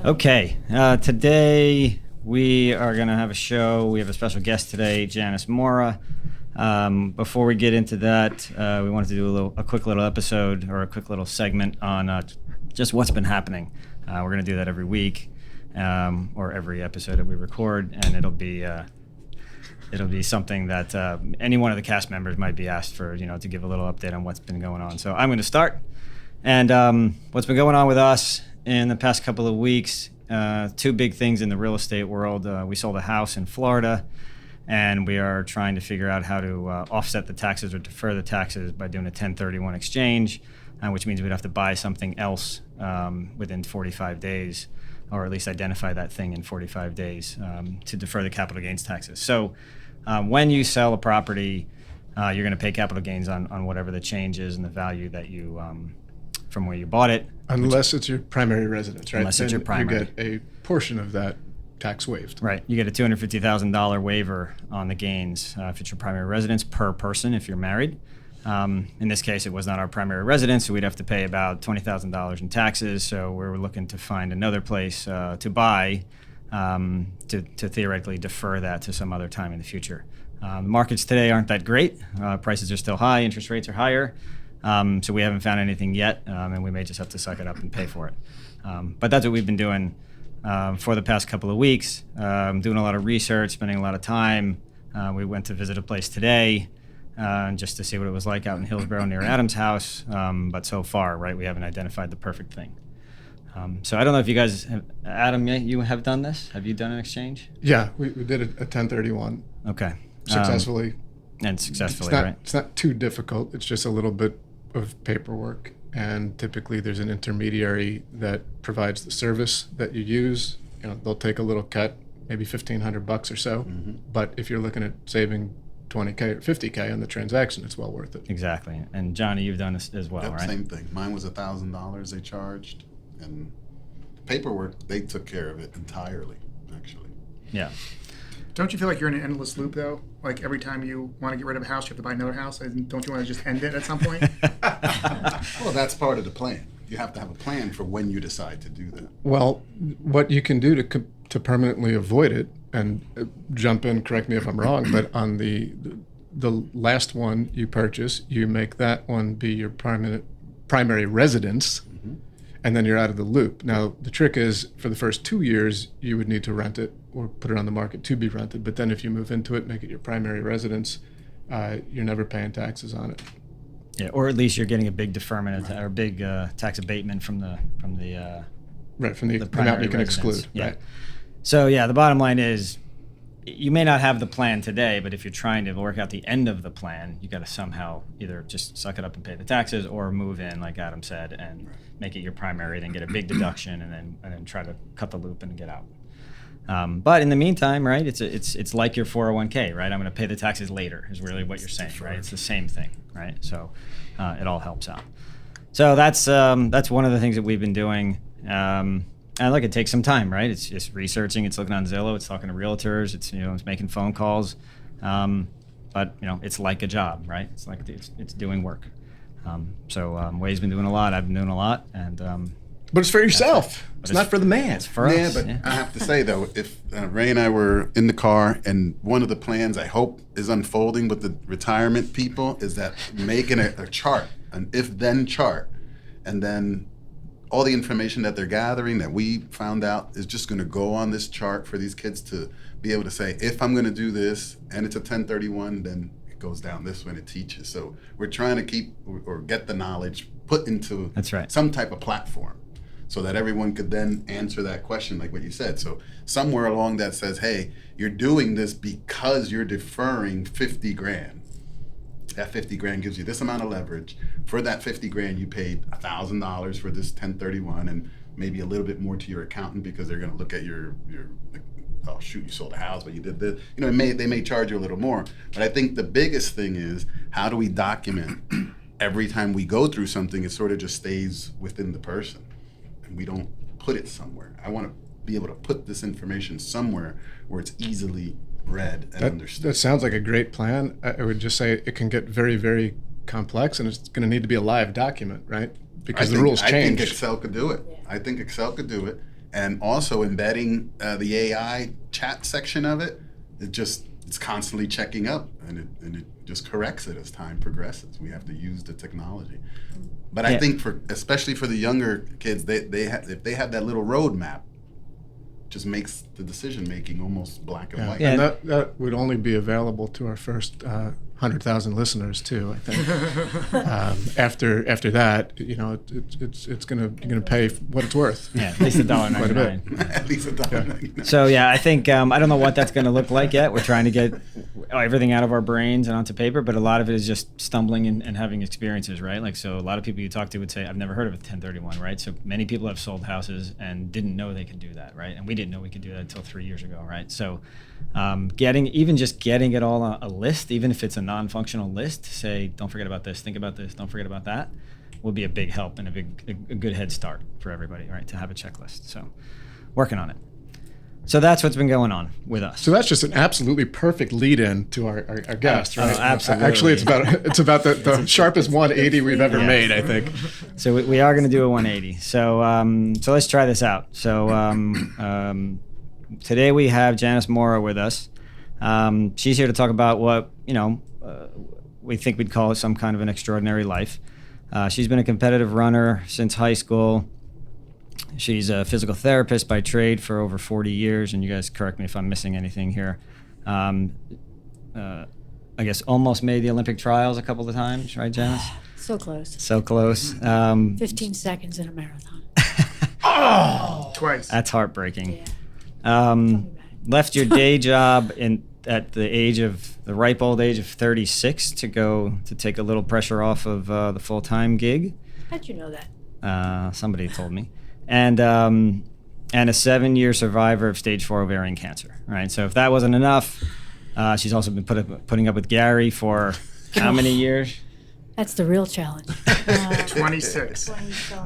Okay, today we are going to have a show. We have a special guest today, Janice Mora. Before we get into that, we wanted to do a quick little episode or a quick little segment on just what's been happening. We're going to do that every week or every episode that we record, and it'll be something that any one of the cast members might be asked for, to give a little update on what's been going on. So I'm going to start. And what's been going on with us in the past couple of weeks, two big things in the real estate world. We sold a house in Florida, and we are trying to figure out how to offset the taxes or defer the taxes by doing a 1031 exchange, which means we'd have to buy something else within 45 days, or at least identify that thing in 45 days to defer the capital gains taxes. So when you sell a property, you're going to pay capital gains on whatever the change is and the value that you from where you bought it. Unless it's your primary residence, right? Unless it's your primary. You get a portion of that tax waived. Right. You get a $250,000 waiver on the gains if it's your primary residence per person if you're married. In this case, it was not our primary residence, so we'd have to pay about $20,000 in taxes. So we were looking to find another place to buy to theoretically defer that to some other time in the future. The markets today aren't that great. Prices are still high. Interest rates are higher. So we haven't found anything yet, and we may just have to suck it up and pay for it. But that's what we've been doing for the past couple of weeks, doing a lot of research, spending a lot of time. We went to visit a place today just to see what it was like out in Hillsborough near Adam's house. But so far, right, we haven't identified the perfect thing. So I don't know if you guys have, Adam, you have done this? Have you done an exchange? Yeah, we did a 1031. Okay. Successfully. And successfully, right? It's not too difficult. It's just a little bit of paperwork, and typically there's an intermediary that provides the service that you use. They'll take a little cut, maybe $1,500 or so. Mm-hmm. But if you're looking at saving $20K or $50K on the transaction, it's well worth it. Exactly. And Johnny, you've done this as well, Yep, right? Same thing. Mine was $1,000 they charged, and paperwork, they took care of it entirely, actually. Yeah. Don't you feel like you're in an endless loop, though? Like every time you want to get rid of a house, you have to buy another house? And don't you want to just end it at some point? Well, that's part of the plan. You have to have a plan for when you decide to do that. Well, what you can do to permanently avoid it, and jump in, correct me if I'm wrong, but on the last one you purchase, you make that one be your primary residence, mm-hmm. and then you're out of the loop. Now, the trick is, for the first 2 years, you would need to rent it or put it on the market to be rented. But then if you move into it, make it your primary residence, you're never paying taxes on it. Yeah, or at least you're getting a big deferment or big tax abatement from the amount you can exclude. Yeah. Right. So yeah, the bottom line is, you may not have the plan today, but if you're trying to work out the end of the plan, you got to somehow either just suck it up and pay the taxes, or move in, like Adam said, and make it your primary, then get a big deduction, and then try to cut the loop and get out. But in the meantime, right, it's like your 401k, right? I'm going to pay the taxes later is really what you're saying, right? It's the same thing, right? So it all helps out. So that's one of the things that we've been doing. And look, it takes some time, right? It's just researching, it's looking on Zillow, it's talking to realtors, it's making phone calls. But it's like a job, right? It's like it's doing work. Wade's been doing a lot, I've been doing a lot, and but it's for yourself. It's not for the man. It's for us. Yeah, but I have to say, though, if Ray and I were in the car, and one of the plans I hope is unfolding with the retirement people is that making a chart, an if-then chart, and then all the information that they're gathering that we found out is just going to go on this chart for these kids to be able to say, if I'm going to do this and it's a 1031, then it goes down this way and it teaches. So we're trying to keep or get the knowledge put into some type of platform, so that everyone could then answer that question, like what you said. So somewhere along that says, hey, you're doing this because you're deferring 50 grand. That 50 grand gives you this amount of leverage. For that 50 grand, you paid $1,000 for this 1031, and maybe a little bit more to your accountant, because they're going to look at your oh shoot, you sold a house, but you did this. They may charge you a little more. But I think the biggest thing is, how do we document every time we go through something? It sort of just stays within the person, and we don't put it somewhere. I want to be able to put this information somewhere where it's easily read and understood. That sounds like a great plan. I would just say it can get very, very complex, and it's going to need to be a live document, right? Because the rules change. I think Excel could do it. I think Excel could do it. And also embedding the AI chat section of it, it's constantly checking up, and it just corrects it as time progresses. We have to use the technology. But I think especially for the younger kids, if they have that little roadmap, just makes the decision making almost black and white. And that would only be available to our first 100,000 listeners too, I think. After that, it's gonna pay what it's worth. Yeah, at least $1.99. At least $1.99. So yeah, I think I don't know what that's going to look like yet. We're trying to get everything out of our brains and onto paper, but a lot of it is just stumbling and having experiences, right? Like, so a lot of people you talk to would say, "I've never heard of a 1031," right? So many people have sold houses and didn't know they could do that, right? And we didn't know we could do that until 3 years ago, right? So getting it all on a list, even if it's a non-functional list, say, don't forget about this, think about this, don't forget about that, will be a big help and a good head start for everybody, right? To have a checklist. So working on it. So that's what's been going on with us. So that's just an absolutely perfect lead-in to our guest, right? Absolutely. Actually, it's about the sharpest 180 we've ever made, I think. So we are going to do a 180. So let's try this out. So today we have Janice Mora with us. She's here to talk about what we think we'd call some kind of an extraordinary life. She's been a competitive runner since high school. She's a physical therapist by trade for over 40 years, and you guys correct me if I'm missing anything here. I guess almost made the Olympic trials a couple of times, right, Janice? So close. So close. 15 seconds in a marathon. Twice. That's heartbreaking. Yeah. Left your day job at the ripe old age of 36 to take a little pressure off of the full-time gig. How'd you know that? Somebody told me. And a 7-year survivor of stage 4 ovarian cancer, right? So if that wasn't enough, she's also been putting up with Gary for how many years? That's the real challenge. 26.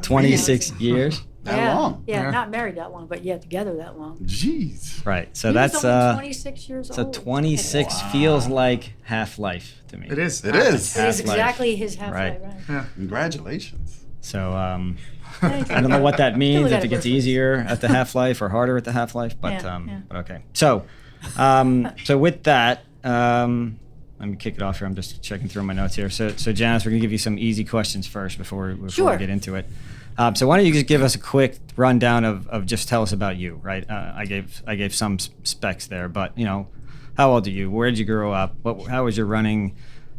26 years. That long? Yeah, not married that long, but together that long. Jeez. Right. So He was that's only 26 years so old. 26 feels like half life to me. It is. It is. It is half-life. exactly his half-life, Right. right? Yeah. Congratulations. So Thank I don't know what that means, Still if it gets easier at the half-life or harder at the half-life, but Yeah. but okay. So with that, let me kick it off here. I'm just checking through my notes here. So Janice, we're gonna give you some easy questions first before we Sure. get into it. So why don't you just give us a quick rundown of just tell us about you, right? I gave some specs there, but how old are you? Where did you grow up? How was your running?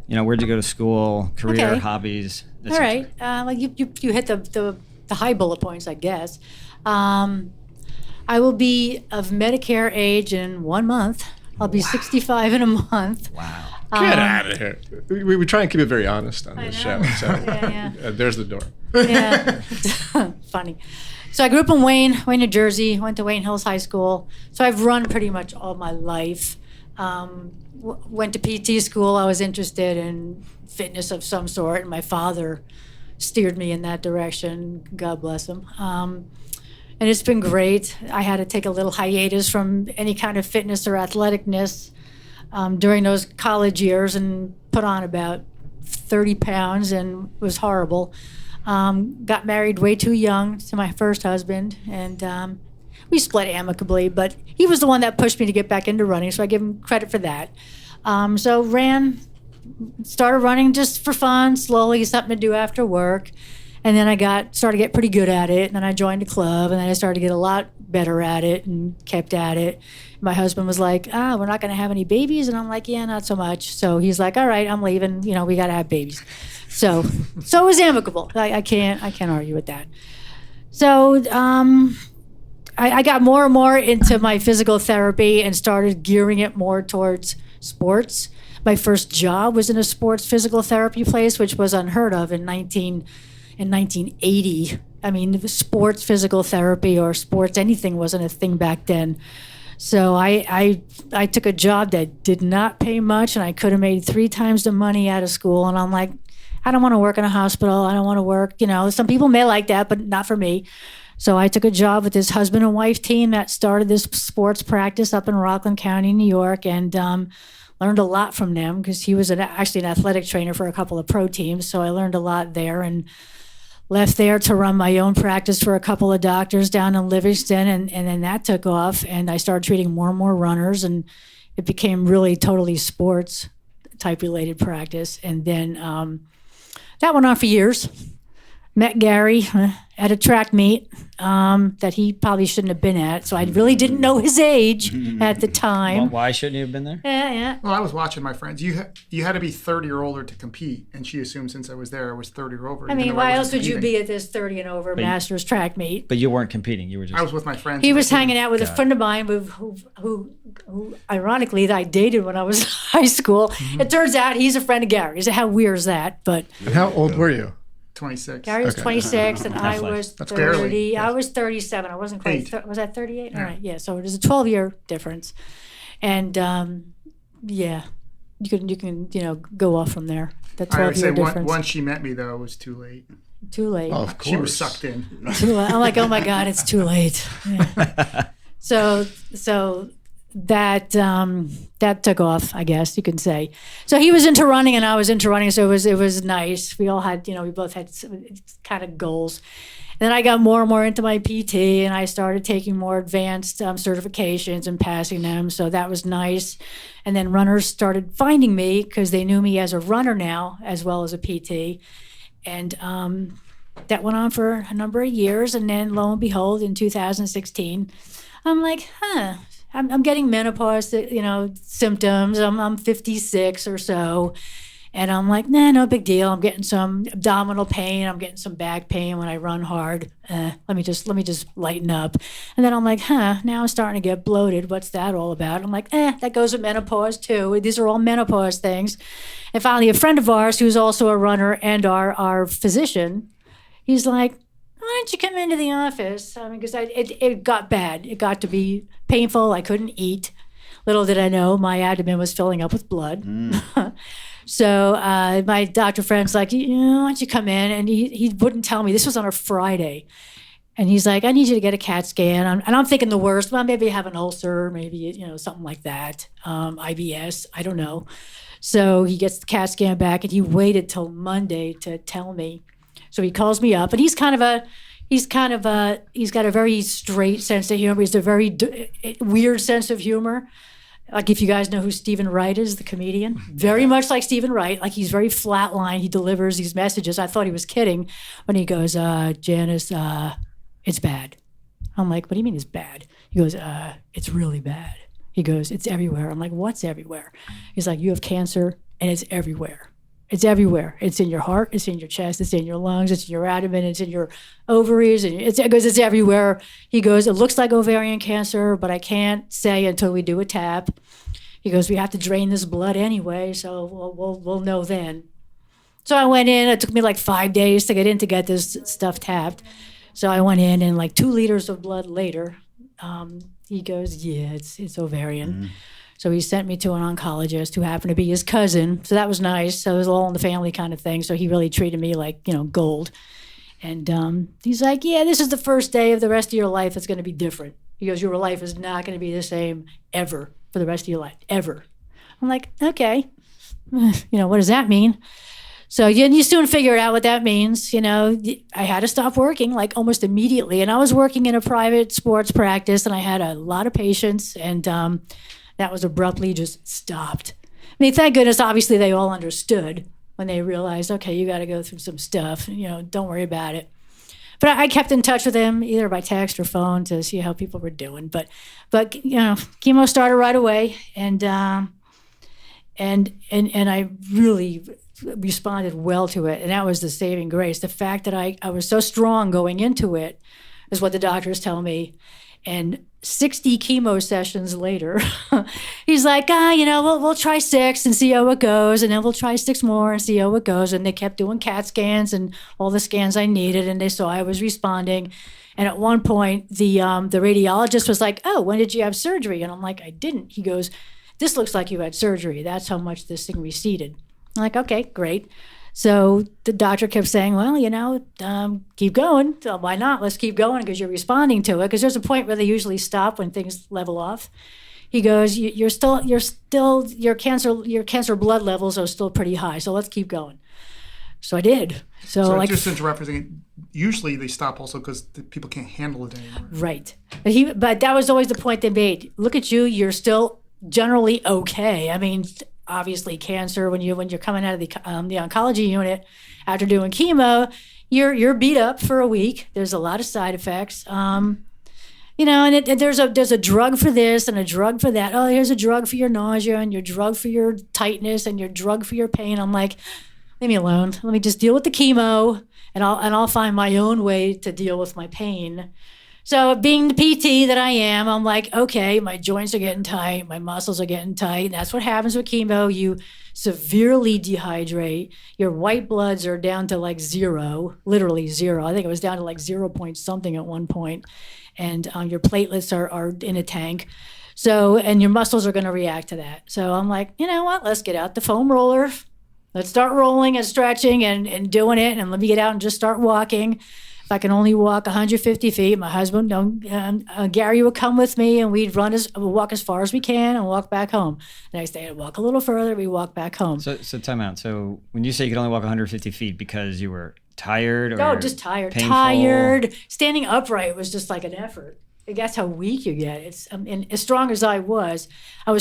Where'd you go to school? Career, Okay. hobbies. All right. Like you hit the high bullet points, I guess. I will be of Medicare age in 1 month. I'll be 65 in a month. Wow. Get out of here. We try and keep it very honest on I this know. show. So Yeah. there's the door. Yeah. Funny. So I grew up in Wayne, New Jersey. Went to Wayne Hills High School. So I've run pretty much all my life. Went to PT school. I was interested in fitness of some sort, and my father steered me in that direction. God bless him. And it's been great. I had to take a little hiatus from any kind of fitness or athleticness during those college years and put on about 30 pounds, and it was horrible. Got married way too young to my first husband, and we split amicably, but he was the one that pushed me to get back into running, so I give him credit for that. So started running just for fun, slowly, something to do after work. And then I started to get pretty good at it, and then I joined a club, and then I started to get a lot better at it and kept at it. My husband was like, we're not going to have any babies, and I'm like, yeah, not so much. So he's like, all right, I'm leaving, we got to have babies. So it was amicable. I can't argue with that. So I got more and more into my physical therapy and started gearing it more towards sports. My first job was in a sports physical therapy place, which was unheard of in 1980. I mean, sports physical therapy or sports anything wasn't a thing back then. So I took a job that did not pay much, and I could have made 3 times the money out of school. And I'm like, I don't want to work in a hospital. I don't want to work. Some people may like that, but not for me. So I took a job with this husband and wife team that started this sports practice up in Rockland County, New York, and learned a lot from them because he was actually an athletic trainer for a couple of pro teams. So I learned a lot there and left there to run my own practice for a couple of doctors down in Livingston, and then that took off, and I started treating more and more runners, and it became really totally sports type related practice. And then that went on for years. Met Gary at a track meet that he probably shouldn't have been at, so I really didn't know his age at the time. Why shouldn't you have been there? Yeah. Well, I was watching my friends. You had to be 30 or older to compete, and she assumed since I was there, I was 30 or over. I mean, why else would you be at this 30 and over Masters track meet? But you weren't competing. You were just. I was with my friends. He was hanging out with a friend of mine who ironically, that I dated when I was in high school. It turns out he's a friend of Gary's. How weird is that? But And how old were you? 26. Gary was 26 and I was 30. barely. I was 37. I wasn't quite. Was I 38? Yeah. All right. Yeah. So it was a 12-year difference, and yeah, you can go off from there. That I would say 12-year difference. once she met me, though, it was too late. Too late. Oh, of course. She was sucked in. Too late. I'm like, oh my God, it's too late. Yeah. So that took off, I guess you can say. So he was into running and I was into running, so it was nice. We all had, we both had kind of goals. And then I got more and more into my PT, and I started taking more advanced certifications and passing them. So that was nice. And then runners started finding me because they knew me as a runner now as well as a PT. And that went on for a number of years. And then lo and behold, in 2016, I'm like, I'm getting menopause, symptoms. I'm 56 or so. And I'm like, nah, no big deal. I'm getting some abdominal pain. I'm getting some back pain when I run hard. Let me just lighten up. And then I'm like, now I'm starting to get bloated. What's that all about? I'm like, that goes with menopause too. These are all menopause things. And finally, a friend of ours who's also a runner and our physician, he's like, why don't you come into the office? I mean, because it got bad. It got to be painful. I couldn't eat. Little did I know, my abdomen was filling up with blood. So my doctor friend's like, why don't you come in? And he wouldn't tell me. This was on a Friday. And he's like, I need you to get a CAT scan. And I'm thinking the worst. Well, maybe I have an ulcer, maybe, something like that. IBS, I don't know. So he gets the CAT scan back, and he waited till Monday to tell me. So he calls me up, and he's got a very straight sense of humor. He's a very weird sense of humor. Like if you guys know who Stephen Wright is, the comedian, very much like Stephen Wright. Like he's very flatline. He delivers these messages. I thought he was kidding when he goes, Janice, it's bad. I'm like, what do you mean it's bad? He goes, it's really bad. He goes, it's everywhere. I'm like, what's everywhere? He's like, you have cancer and it's everywhere. It's everywhere. It's in your heart. It's in your chest. It's in your lungs. It's in your abdomen. It's in your ovaries. And it's everywhere. He goes, it looks like ovarian cancer, but I can't say until we do a tap. He goes, we have to drain this blood anyway, so we'll know then. So I went in. It took me like 5 days to get in to get this stuff tapped. So I went in, and like 2 liters of blood later, he goes, yeah, it's ovarian. Mm-hmm. So he sent me to an oncologist who happened to be his cousin. So that was nice. So it was all in the family kind of thing. So he really treated me like, gold. And he's like, yeah, this is the first day of the rest of your life. It's going to be different. He goes, your life is not going to be the same ever for the rest of your life, ever. I'm like, okay. What does that mean? So you soon figure out what that means. I had to stop working like almost immediately. And I was working in a private sports practice, and I had a lot of patients, and that was abruptly just stopped. I mean, thank goodness, obviously they all understood when they realized, okay, you got to go through some stuff, don't worry about it. But I kept in touch with him either by text or phone to see how people were doing. But chemo started right away, and I really responded well to it, and that was the saving grace. The fact that I was so strong going into it is what the doctors tell me. And 60 chemo sessions later, he's like, we'll try 6 and see how it goes. And then we'll try 6 more and see how it goes. And they kept doing CAT scans and all the scans I needed. And they saw I was responding. And at one point, the radiologist was like, oh, when did you have surgery? And I'm like, I didn't. He goes, this looks like you had surgery. That's how much this thing receded. I'm like, okay, great. So the doctor kept saying, well, keep going. So why not? Let's keep going because you're responding to it. Because there's a point where they usually stop when things level off. He goes, your cancer blood levels are still pretty high. So let's keep going. So I did. So like just referencing, usually they stop also because people can't handle it anymore. right. But that was always the point they made. Look at you. You're still generally okay. I mean, obviously cancer when you're coming out of the oncology unit after doing chemo, you're beat up for a week. There's a lot of side effects. And there's a drug for this and a drug for that. Oh, here's a drug for your nausea and your drug for your tightness and your drug for your pain. I'm like, leave me alone. Let me just deal with the chemo, and I'll find my own way to deal with my pain. So being the PT that I am, I'm like, okay, my joints are getting tight, my muscles are getting tight. And that's what happens with chemo. You severely dehydrate. Your white bloods are down to like zero, literally zero. I think it was down to like 0 point something at one point. And your platelets are in a tank. So, and your muscles are going to react to that. So I'm like, you know what? Let's get out the foam roller. Let's start rolling and stretching and doing it. And let me get out and just start walking. If I can only walk 150 feet, my husband, Gary would come with me and we'd walk as far as we can and walk back home. The next day I'd walk a little further, we walk back home. So time out. So when you say you could only walk 150 feet because you were tired or no, just tired. painful? Tired. Standing upright was just like an effort. That's how weak you get. It's and as strong as I was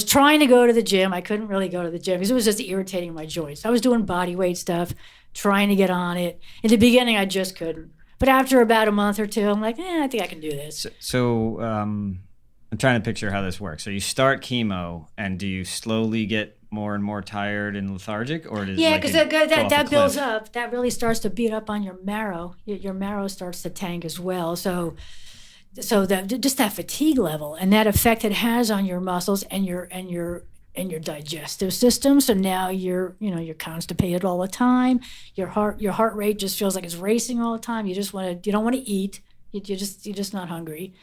trying to go to the gym. I couldn't really go to the gym because it was just irritating my joints. I was doing body weight stuff, trying to get on it. In the beginning, I just couldn't. But after about a month or two, I'm like, I think I can do this. So I'm trying to picture how this works. So you start chemo, and do you slowly get more and more tired and lethargic, or does because that builds up. That really starts to beat up on your marrow. Your marrow starts to tank as well. So that just that fatigue level and that effect it has on your muscles and your digestive system. So now you're constipated all the time. Your heart rate just feels like it's racing all the time. You don't want to eat. You're just not hungry.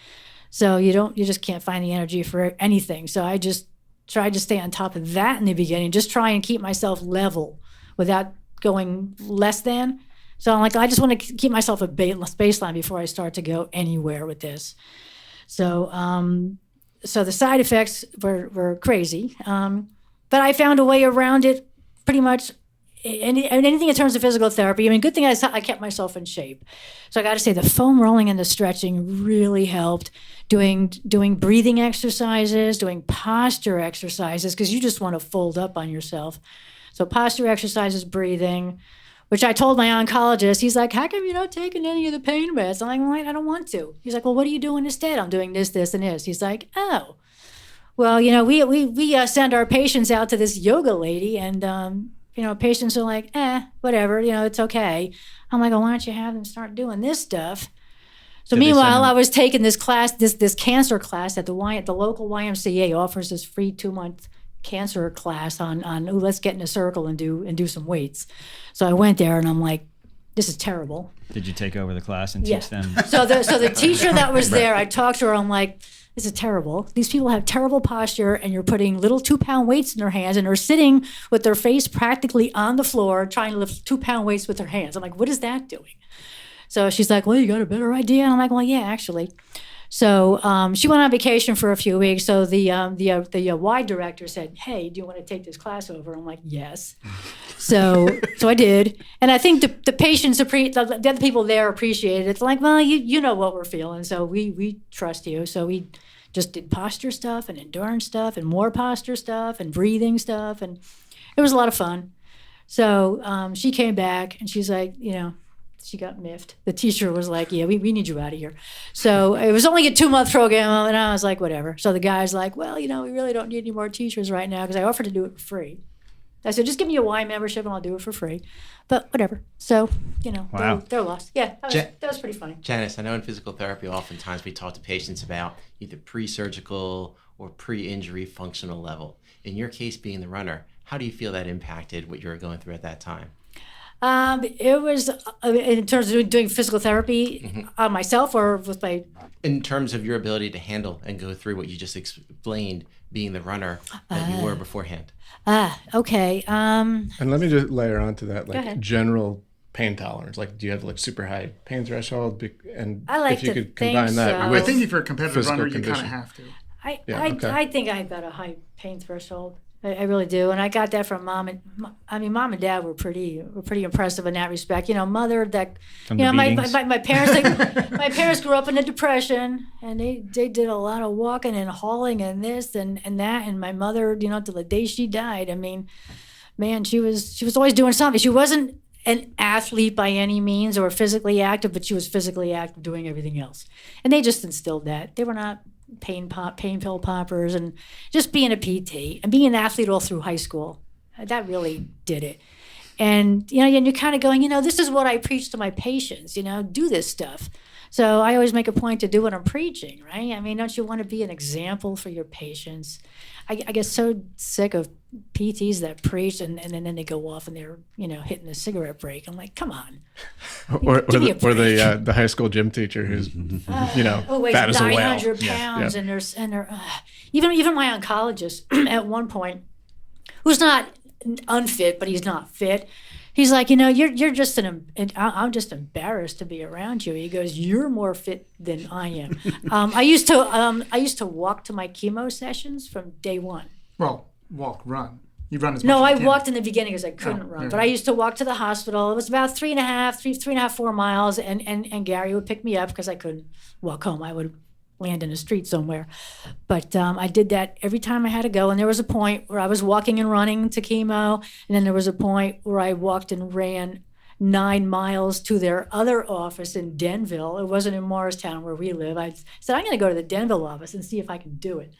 So you just can't find the energy for anything. So I just tried to stay on top of that in the beginning, just try and keep myself level without going less than. So I'm like, I just want to keep myself a baseline before I start to go anywhere with this. So so the side effects were crazy, but I found a way around it pretty much. Anything in terms of physical therapy. I mean, good thing I kept myself in shape. So I got to say the foam rolling and the stretching really helped. Doing breathing exercises, doing posture exercises, because you just want to fold up on yourself. So posture exercises, breathing, which I told my oncologist. He's like, how come you're not taking any of the pain meds? I'm like, well, I don't want to. He's like, well, what are you doing instead? I'm doing this, and this. He's like, oh, well, we send our patients out to this yoga lady, and patients are like, whatever, it's okay. I'm like, well, why don't you have them start doing this stuff? So meanwhile, I was taking this class, this cancer class at the local YMCA offers this free 2-month cancer class on let's get in a circle and do some weights. So I went there and I'm like, this is terrible. Did you take over the class and teach them? So the teacher that was there, I talked to her, I'm like, this is terrible. These people have terrible posture and you're putting little 2-pound weights in their hands and they're sitting with their face practically on the floor trying to lift 2-pound weights with their hands. I'm like, what is that doing? So she's like, well, you got a better idea? And I'm like, well, yeah, actually. So she went on vacation for a few weeks. So the Y director said, hey, do you want to take this class over? I'm like, yes. So I did. And I think the patients, the other people there appreciated it. It's like, well, you know what we're feeling. So we trust you. So we just did posture stuff and endurance stuff and more posture stuff and breathing stuff. And it was a lot of fun. So she came back and she's like, she got miffed. The teacher was like, yeah, we need you out of here. So it was only a 2-month program, and I was like, whatever. So the guy's like, well, we really don't need any more teachers right now because I offered to do it for free. I said, just give me a Y membership and I'll do it for free. But whatever. So, wow. they're lost. Yeah, that was pretty funny. Janice, I know in physical therapy, oftentimes we talk to patients about either pre-surgical or pre-injury functional level. In your case, being the runner, how do you feel that impacted what you were going through at that time? It was in terms of doing physical therapy on myself or with my... In terms of your ability to handle and go through what you just explained, being the runner that you were beforehand. Okay. And let me just layer onto that, Go ahead. general pain tolerance. Like, do you have super high pain threshold? And I like if you to could combine think that so. with I think if you're a competitive physical runner, you kind of condition. have to. I think I've got a high pain threshold. I really do, and I got that from mom mom and dad were pretty impressive in that respect. Mother that From you the know my beatings? my parents my parents grew up in the Depression, and they did a lot of walking and hauling and this and that, and my mother till the day she died. I mean, man, she was always doing something. She wasn't an athlete by any means or physically active, but she was physically active doing everything else, and they just instilled that. They were not pain pill poppers, and just being a PT and being an athlete all through high school, that really did it. And and you're kind of going, this is what I preach to my patients, do this stuff. So I always make a point to do what I'm preaching, right? I mean, don't you want to be an example for your patients? I get so sick of PTs that preach and then they go off and they're hitting the cigarette break. I'm like, come on. Or Give me a break. the high school gym teacher who's weighs fat as a whale. 900 pounds, and they're even my oncologist at one point, who's not unfit, but he's not fit. He's like, you're just I'm just embarrassed to be around you. He goes, you're more fit than I am. I used to walk to my chemo sessions from day one. Well, run. You run as much No, as I you can. walked in the beginning because I couldn't run. yeah. But I used to walk to the hospital. It was about 3.5, 4 miles, and Gary would pick me up because I couldn't walk home. I would land in the street somewhere. But I did that every time I had to go. And there was a point where I was walking and running to chemo. And then there was a point where I walked and ran 9 miles to their other office in Denville. It wasn't in Morristown where we live. I said, I'm going to go to the Denville office and see if I can do it.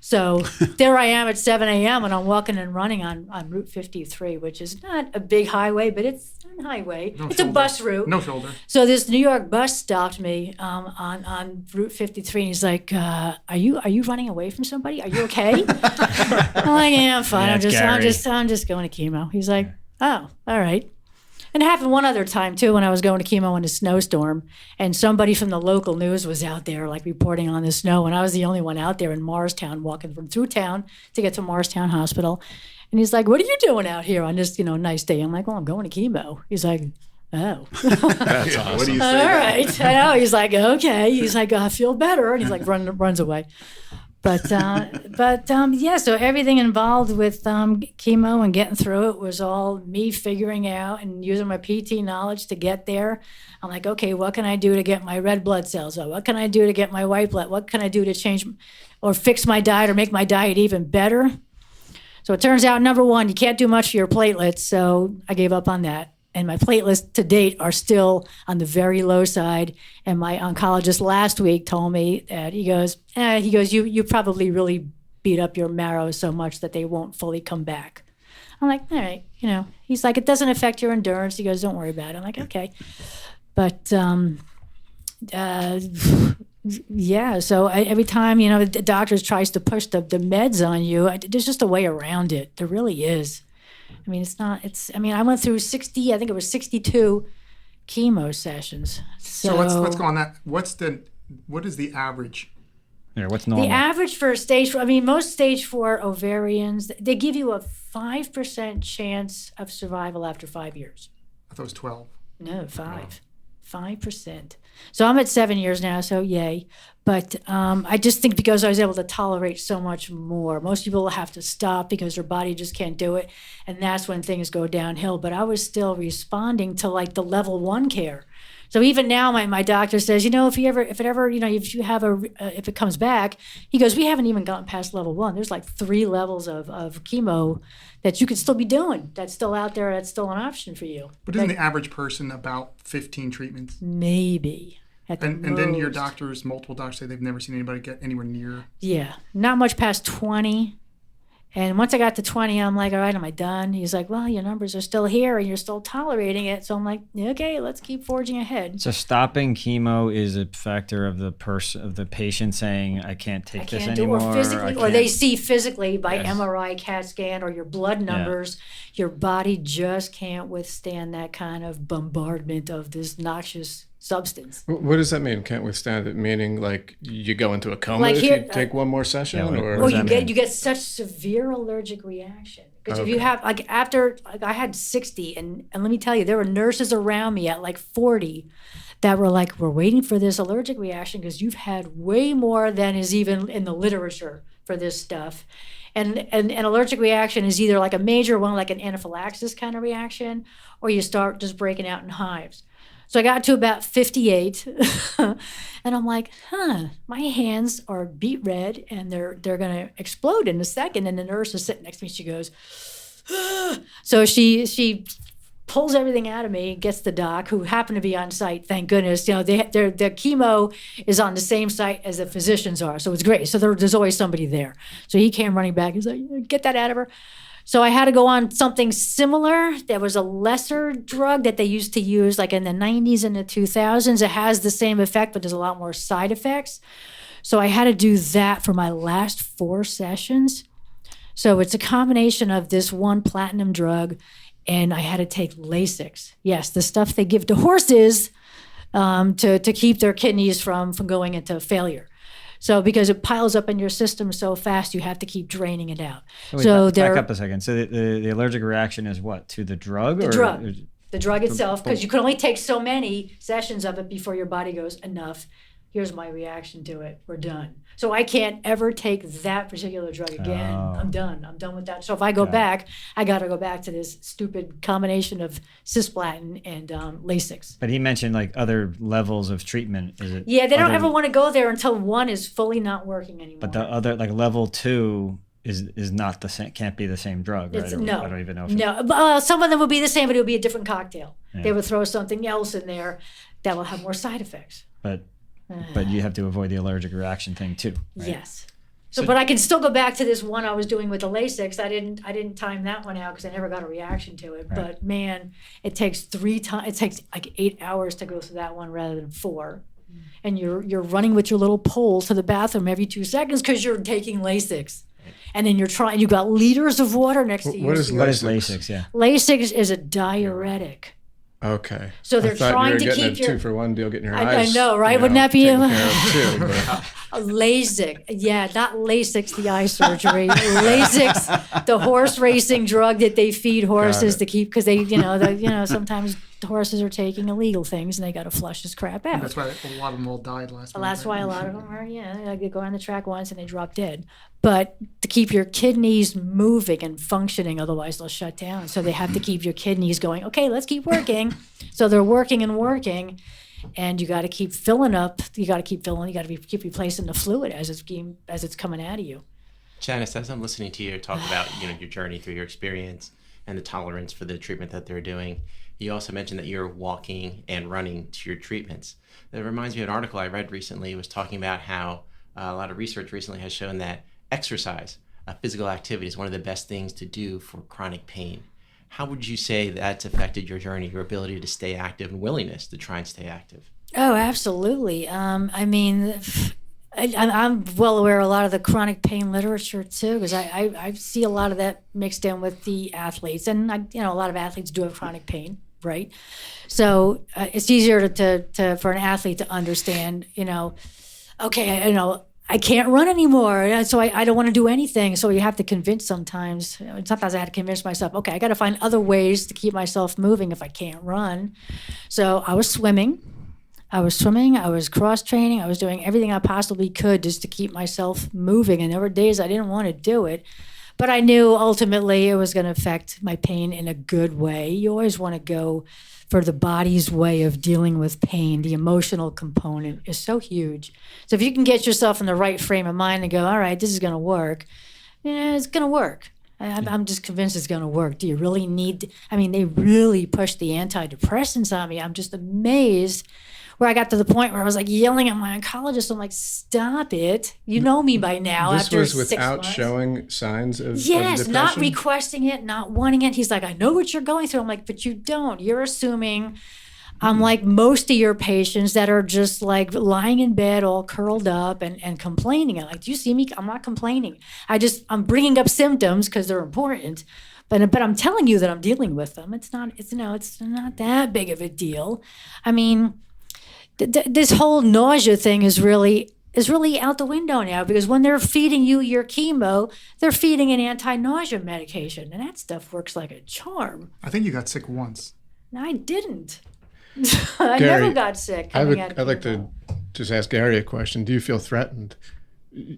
So there I am at 7 a.m. and I'm walking and running on Route 53, which is not a big highway, but it's a highway. No It's shoulder. a bus route. No shoulder. So this New York bus stopped me on Route 53, and he's like, "Are you running away from somebody? Are you okay?" I'm like, "Yeah, I'm fine. Yeah, it's Gary. I'm just going to chemo." He's like, "Oh, all right." And it happened one other time too when I was going to chemo in a snowstorm, and somebody from the local news was out there like reporting on the snow, and I was the only one out there in Morristown walking from through town to get to Morristown Hospital. And he's like, "What are you doing out here on this nice day?" I'm like, "Well, I'm going to chemo." He's like, "Oh." That's What do awesome. you say? All right. I know. He's like, okay. He's like, I feel better. And he's like, runs away. But yeah, so everything involved with chemo and getting through it was all me figuring out and using my PT knowledge to get there. I'm like, okay, what can I do to get my red blood cells up? What can I do to get my white blood? What can I do to change or fix my diet or make my diet even better? So it turns out, number one, you can't do much for your platelets. So I gave up on that. And my platelets to date are still on the very low side. And my oncologist last week told me that he goes, you probably really beat up your marrow so much that they won't fully come back. I'm like, all right, he's like, it doesn't affect your endurance. He goes, don't worry about it. I'm like, okay. But yeah, so every time, the doctor tries to push the meds on you, there's just a way around it. There really is. I mean, I went through 62 chemo sessions. So let's go on that. What is the average? Yeah, what's normal? The average for stage 4, most stage 4 ovarians, they give you a 5% chance of survival after 5 years. I thought it was 12. No, 5%. So I'm at 7 years now, so yay. But I just think because I was able to tolerate so much more. Most people have to stop because their body just can't do it. And that's when things go downhill. But I was still responding to like the level 1 care. So even now, my doctor says, if it comes back, he goes, we haven't even gotten past level 1. There's like 3 levels of chemo that you could still be doing. That's still out there. That's still an option for you. But isn't the average person about 15 treatments? Maybe. And then your multiple doctors say they've never seen anybody get anywhere near. Yeah, not much past 20. And once I got to 20, I'm like, all right, am I done? He's like, well, your numbers are still here and you're still tolerating it. So I'm like, okay, let's keep forging ahead. So stopping chemo is a factor of the patient saying, I can't take this anymore. Or they see physically by MRI, CAT scan, or your blood numbers, your body just can't withstand that kind of bombardment of this noxious substance. What does that mean? Can't withstand it? Meaning, like you go into a coma Like if here, you take one more session, Or you get such severe allergic reaction. Because if you have I had 60, and let me tell you, there were nurses around me at like 40 that were like, we're waiting for this allergic reaction because you've had way more than is even in the literature for this stuff. And an allergic reaction is either like a major one, like an anaphylaxis kind of reaction, or you start just breaking out in hives. So I got to about 58, and I'm like, my hands are beet red, and they're going to explode in a second. And the nurse is sitting next to me. She goes, so she pulls everything out of me, gets the doc, who happened to be on site, thank goodness. You know, their chemo is on the same site as the physicians are, so it's great. So there's always somebody there. So he came running back. He's like, get that out of her. So I had to go on something similar. There was a lesser drug that they used to use like in the 90s and the 2000s. It has the same effect, but there's a lot more side effects. So I had to do that for my last 4 sessions. So it's a combination of this one platinum drug, and I had to take Lasix. Yes, the stuff they give to horses to keep their kidneys from going into failure. So because it piles up in your system so fast, you have to keep draining it out. Wait, back up a second. So the allergic reaction is what, to the drug? The drug itself, because you can only take so many sessions of it before your body goes, enough. Here's my reaction to it. We're done. So I can't ever take that particular drug again. Oh. I'm done. I'm done with that. So if I go back, I got to go back to this stupid combination of cisplatin and Lasix. But he mentioned like other levels of treatment. Is it? Yeah, they don't ever want to go there until one is fully not working anymore. But the other, like level 2, is not the same. Can't be the same drug, right? No, I don't even know. But some of them would be the same, but it would be a different cocktail. Yeah. They would throw something else in there that will have more side effects. But you have to avoid the allergic reaction thing too. Right? Yes. So, but I can still go back to this one I was doing with the Lasix. I didn't time that one out because I never got a reaction to it. Right. But man, it takes 3 times. It takes like 8 hours to go through that one rather than 4. And you're running with your little pole to the bathroom every 2 seconds because you're taking Lasix. And then you got liters of water next to you. What is Lasix? Yeah. Lasix is a diuretic. Okay. So they're trying to keep your 2-for-1 deal, getting your I eyes. know, right? Wouldn't that be taken care of too, but- Lasix? Yeah, not Lasix, the eye surgery. Lasix, the horse racing drug that they feed horses to keep, because they, sometimes horses are taking illegal things and they got to flush this crap out. That's why a lot of them all died last Well, month. that's why a lot of them are, they go on the track once and they drop dead. But to keep your kidneys moving and functioning, otherwise they'll shut down. So they have to keep your kidneys going, okay, let's keep working. So they're working and working, and you got to keep filling up. You got to keep filling. You got to keep replacing the fluid as it's coming out of you. Janice, as I'm listening to you talk about your journey through your experience and the tolerance for the treatment that they're doing, you also mentioned that you're walking and running to your treatments. That reminds me of an article I read recently. It was talking about how a lot of research recently has shown that exercise, physical activity, is one of the best things to do for chronic pain. How would you say that's affected your journey, your ability to stay active and willingness to try and stay active? Oh, absolutely. I'm well aware of a lot of the chronic pain literature too, because I see a lot of that mixed in with the athletes, and a lot of athletes do have chronic pain, right? So it's easier to for an athlete to understand, okay, I can't run anymore, so I don't want to do anything. So you have to convince sometimes. Sometimes I had to convince myself, okay, I got to find other ways to keep myself moving if I can't run. So I was swimming, I was cross-training, I was doing everything I possibly could just to keep myself moving. And there were days I didn't want to do it, but I knew ultimately it was going to affect my pain in a good way. You always want to go for the body's way of dealing with pain. The emotional component is so huge. So if you can get yourself in the right frame of mind and go, all right, this is going to work, it's going to work. I'm just convinced it's going to work. Do you really need, they really pushed the antidepressants on me. I'm just amazed where I got to the point where I was like yelling at my oncologist. I'm like, stop it. You know me by now. This after was 6 without months. showing signs of Yes, depression? not requesting it, not wanting it. He's like, I know what you're going through. I'm like, but you don't. You're assuming I'm like most of your patients that are just like lying in bed all curled up and complaining. I'm like, do you see me? I'm not complaining. I'm bringing up symptoms because they're important. But I'm telling you that I'm dealing with them. It's not that big of a deal. This whole nausea thing is really out the window now, because when they're feeding you your chemo, they're feeding an anti-nausea medication, and that stuff works like a charm. I think you got sick once. No, I didn't. I Gary, never got sick. I'd like to just ask Gary a question. Do you feel threatened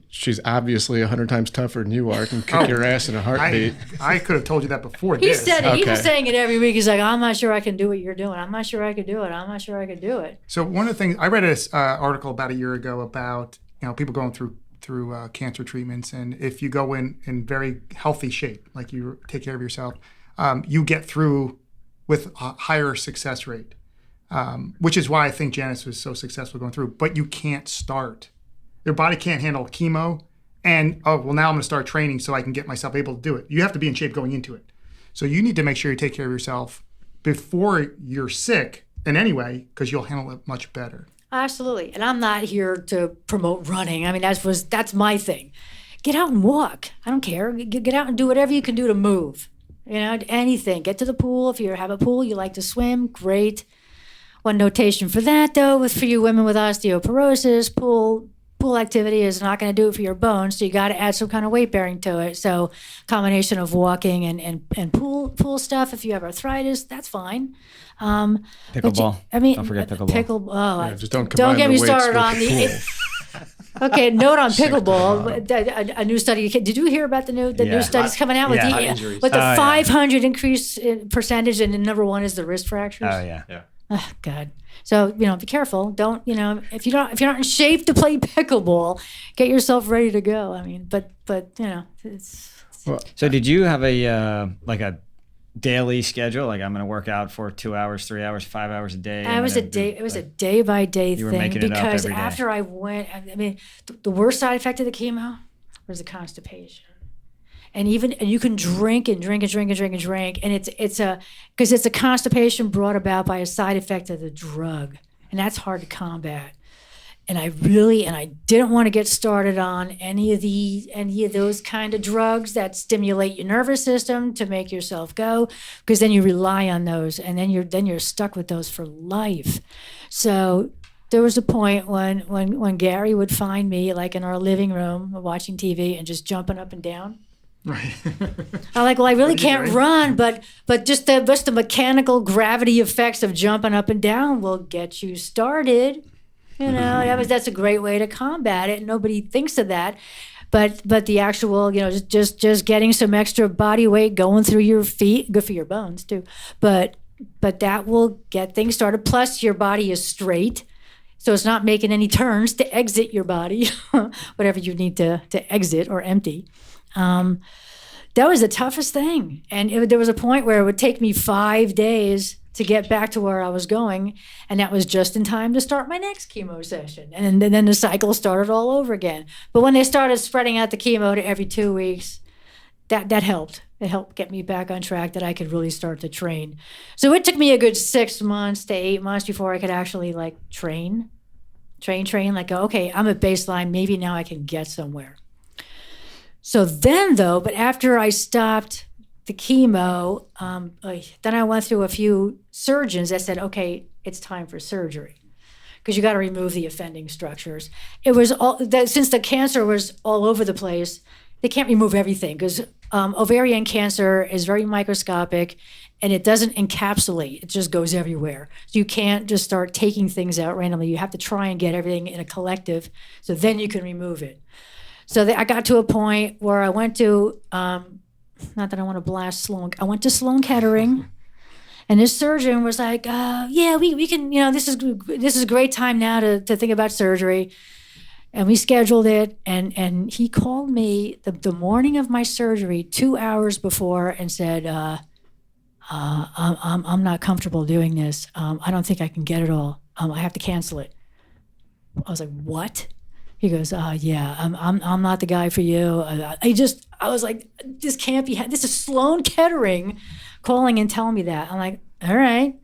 she's obviously 100 times tougher than you are, can kick your ass in a heartbeat. I could have told you that before He this. said it. He Okay. was saying it every week. He's like, I'm not sure I can do what you're doing. I'm not sure I could do it. I'm not sure I could do it. So one of the things I read this article about a year ago about people going through cancer treatments, and if you go in very healthy shape, like you take care of yourself, you get through with a higher success rate, which is why I think Janice was so successful going through. But you can't start. Your body can't handle chemo, and now I'm going to start training so I can get myself able to do it. You have to be in shape going into it. So you need to make sure you take care of yourself before you're sick in any way, because you'll handle it much better. Absolutely. And I'm not here to promote running. I mean, that's my thing. Get out and walk. I don't care. Get out and do whatever you can do to move. Anything. Get to the pool. If you have a pool, you like to swim, great. One notation for that, though, for you women with osteoporosis, pool activity is not going to do it for your bones, so you got to add some kind of weight bearing to it. So combination of walking and pool stuff. If you have arthritis, that's fine. Pickleball. Don't forget pickleball. Just don't get me the weights started with on the pool. Okay, note on pickleball. A new study. Did you hear about the new studies coming out with injuries. the 500 increase in percentage, and number one is the wrist fractures. Oh yeah. Oh, God. So, be careful. Don't, if you're not in shape to play pickleball, get yourself ready to go. I mean, but it's. So did you have a daily schedule? Like, I'm going to work out for 2 hours, 3 hours, 5 hours a day? It was a day by day you were thing, making it up because every day. after I went, I mean, the worst side effect of the chemo was the constipation. And you can drink, and it's a constipation brought about by a side effect of the drug, and that's hard to combat. And I didn't want to get started on any of those kind of drugs that stimulate your nervous system to make yourself go, because then you rely on those, and then you're stuck with those for life. So there was a point when Gary would find me like in our living room watching TV and just jumping up and down. Right. I'm like, well, I really can't run, but just the mechanical gravity effects of jumping up and down will get you started. That's a great way to combat it. Nobody thinks of that, but the actual, just getting some extra body weight going through your feet, good for your bones too. But that will get things started. Plus, your body is straight, so it's not making any turns to exit your body, whatever you need to exit or empty. That was the toughest thing. And there was a point where it would take me 5 days to get back to where I was going. And that was just in time to start my next chemo session. And then the cycle started all over again. But when they started spreading out the chemo to every 2 weeks, that helped. It helped get me back on track that I could really start to train. So it took me a good 6 months to 8 months before I could actually train, like, okay, I'm at baseline. Maybe now I can get somewhere. So then, but after I stopped the chemo, then I went through a few surgeons that said, okay, it's time for surgery, because you got to remove the offending structures. It was since the cancer was all over the place, they can't remove everything, because ovarian cancer is very microscopic, and it doesn't encapsulate. It just goes everywhere. So you can't just start taking things out randomly. You have to try and get everything in a collective, so then you can remove it. So I got to a point where I went to, not that I want to blast Sloan, I went to Sloan Kettering, and this surgeon was like, we can, this is a great time now to think about surgery. And we scheduled it, and he called me the morning of my surgery 2 hours before and said, I'm not comfortable doing this. I don't think I can get it all. I have to cancel it. I was like, what? He goes, I'm not the guy for you. I was like, this can't be. This is Sloan Kettering calling and telling me that. I'm like, all right.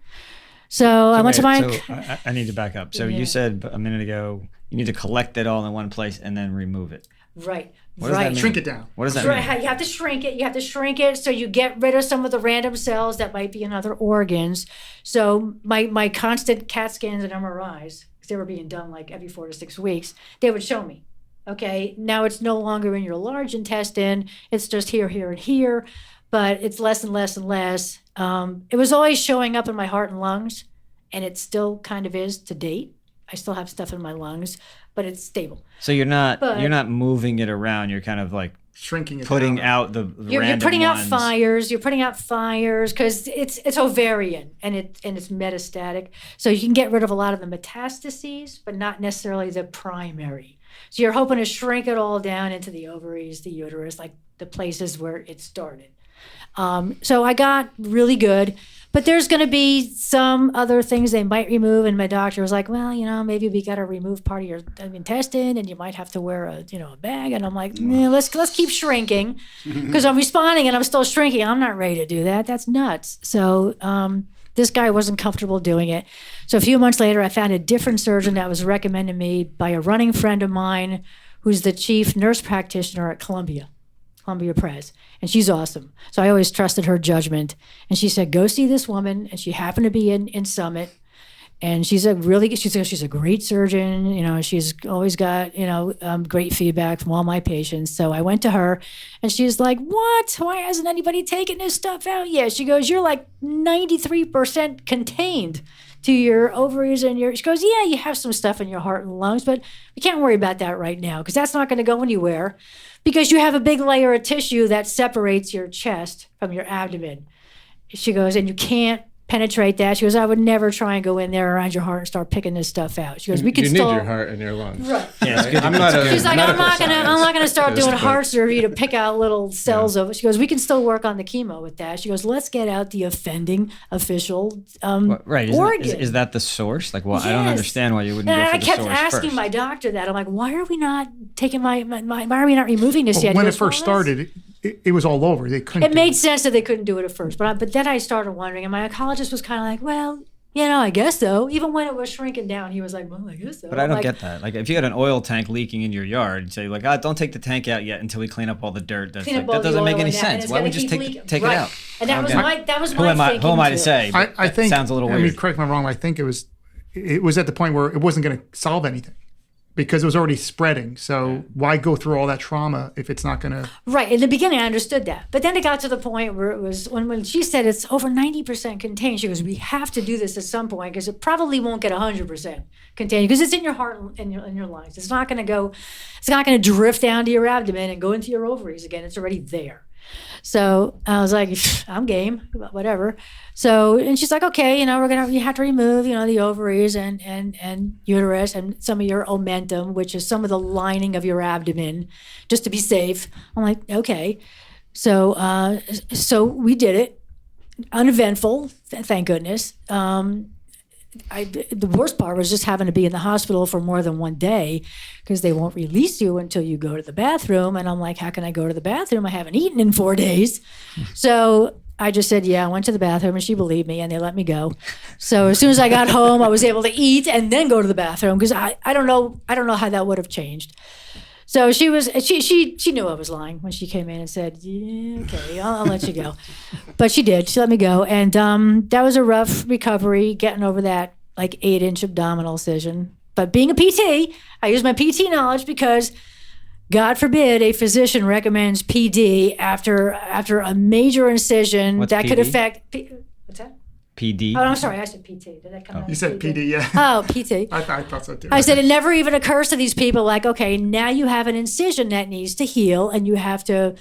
So I went to my. So I need to back up. So you said a minute ago you need to collect it all in one place and then remove it. Right. What does that mean? Shrink it down. What does that mean? You have to shrink it. You have to shrink it so you get rid of some of the random cells that might be in other organs. So my constant CAT scans and MRIs, they were being done like every 4 to 6 weeks, they would show me, okay, now it's no longer in your large intestine, it's just here, here, and here, but it's less and less and less. It was always showing up in my heart and lungs, and it still kind of is to date. I still have stuff in my lungs, but it's stable. So you're not But- moving it around. You're kind of like Shrinking it putting down. out the You're random putting out ones. fires. You're putting out fires because it's ovarian and it's metastatic. So you can get rid of a lot of the metastases, but not necessarily the primary. So you're hoping to shrink it all down into the ovaries, the uterus, like the places where it started. So I got really good, but there's going to be some other things they might remove. And my doctor was like, well, maybe we got to remove part of your intestine and you might have to wear a bag. And I'm like, let's keep shrinking because I'm responding and I'm still shrinking. I'm not ready to do that. That's nuts. So, this guy wasn't comfortable doing it. So a few months later, I found a different surgeon that was recommended me by a running friend of mine who's the chief nurse practitioner at Columbia Pres. And she's awesome. So I always trusted her judgment. And she said, go see this woman. And she happened to be in Summit. And she's a great surgeon. She's always got, great feedback from all my patients. So I went to her and she's like, what? Why hasn't anybody taken this stuff out yet? She goes, you're like 93% contained to your ovaries and she goes, yeah, you have some stuff in your heart and lungs, but we can't worry about that right now because that's not going to go anywhere because you have a big layer of tissue that separates your chest from your abdomen. She goes, and you can't penetrate that. She goes, I would never try and go in there around your heart and start picking this stuff out. She goes, we can you still need your heart and your lungs. Right. Yeah, it's good. I'm not a She's like, I'm medical not gonna start scientist, doing but- heart surgery to pick out little cells of it. She goes, we can still work on the chemo with that. She goes, let's get out the offending official Right. organ. Is that the source? Like, well, I don't Yes. understand why you wouldn't And go for I the kept source asking first. my doctor that. I'm like, why are we not taking why are we not removing this yet? He When it goes, first "Well, started, it was all over. They couldn't. it made sense that they couldn't do it at first, but then I started wondering, and my oncologist was kind of like, well, I guess so. Even when it was shrinking down, he was like, well, I guess so. But I don't get that. Like, if you got an oil tank leaking in your yard, you say, like, don't take the tank out yet until we clean up all the dirt. That's Clean like, up all that the doesn't make oil any and that, and sense. it's Why gonna would you just keep take leaking. it Right. out? And that was Okay. my Who am I to too. say? I That think sounds a little weird. correct me if I'm wrong. I think it was at the point where it wasn't going to solve anything because it was already spreading. So why go through all that trauma if it's not going to? Right. In the beginning, I understood that. But then it got to the point where it was when she said it's over 90% contained, she goes, we have to do this at some point because it probably won't get 100% contained because it's in your heart and your lungs. It's not going to drift down to your abdomen and go into your ovaries again. It's already there. So I was like, I'm game, whatever. So, and she's like, okay, you have to remove, the ovaries and uterus and some of your omentum, which is some of the lining of your abdomen, just to be safe. I'm like, okay. So, so we did it, uneventful, thank goodness. The worst part was just having to be in the hospital for more than one day because they won't release you until you go to the bathroom. And I'm like, how can I go to the bathroom? I haven't eaten in 4 days. So I just said, yeah, I went to the bathroom and she believed me and they let me go. So as soon as I got home, I was able to eat and then go to the bathroom because I don't know how that would have changed. So she knew I was lying when she came in and said, yeah, okay, I'll let you go. But she did. She let me go. And that was a rough recovery, getting over that like 8-inch abdominal incision. But being a PT, I use my PT knowledge because God forbid a physician recommends PD after a major incision What's that could PD? affect. What's that? PD. Oh, I'm sorry. I said PT. Did that come out? You said PD, yeah. Oh, PT. I thought so too. I said it never even occurs to these people like, okay, now you have an incision that needs to heal and you have to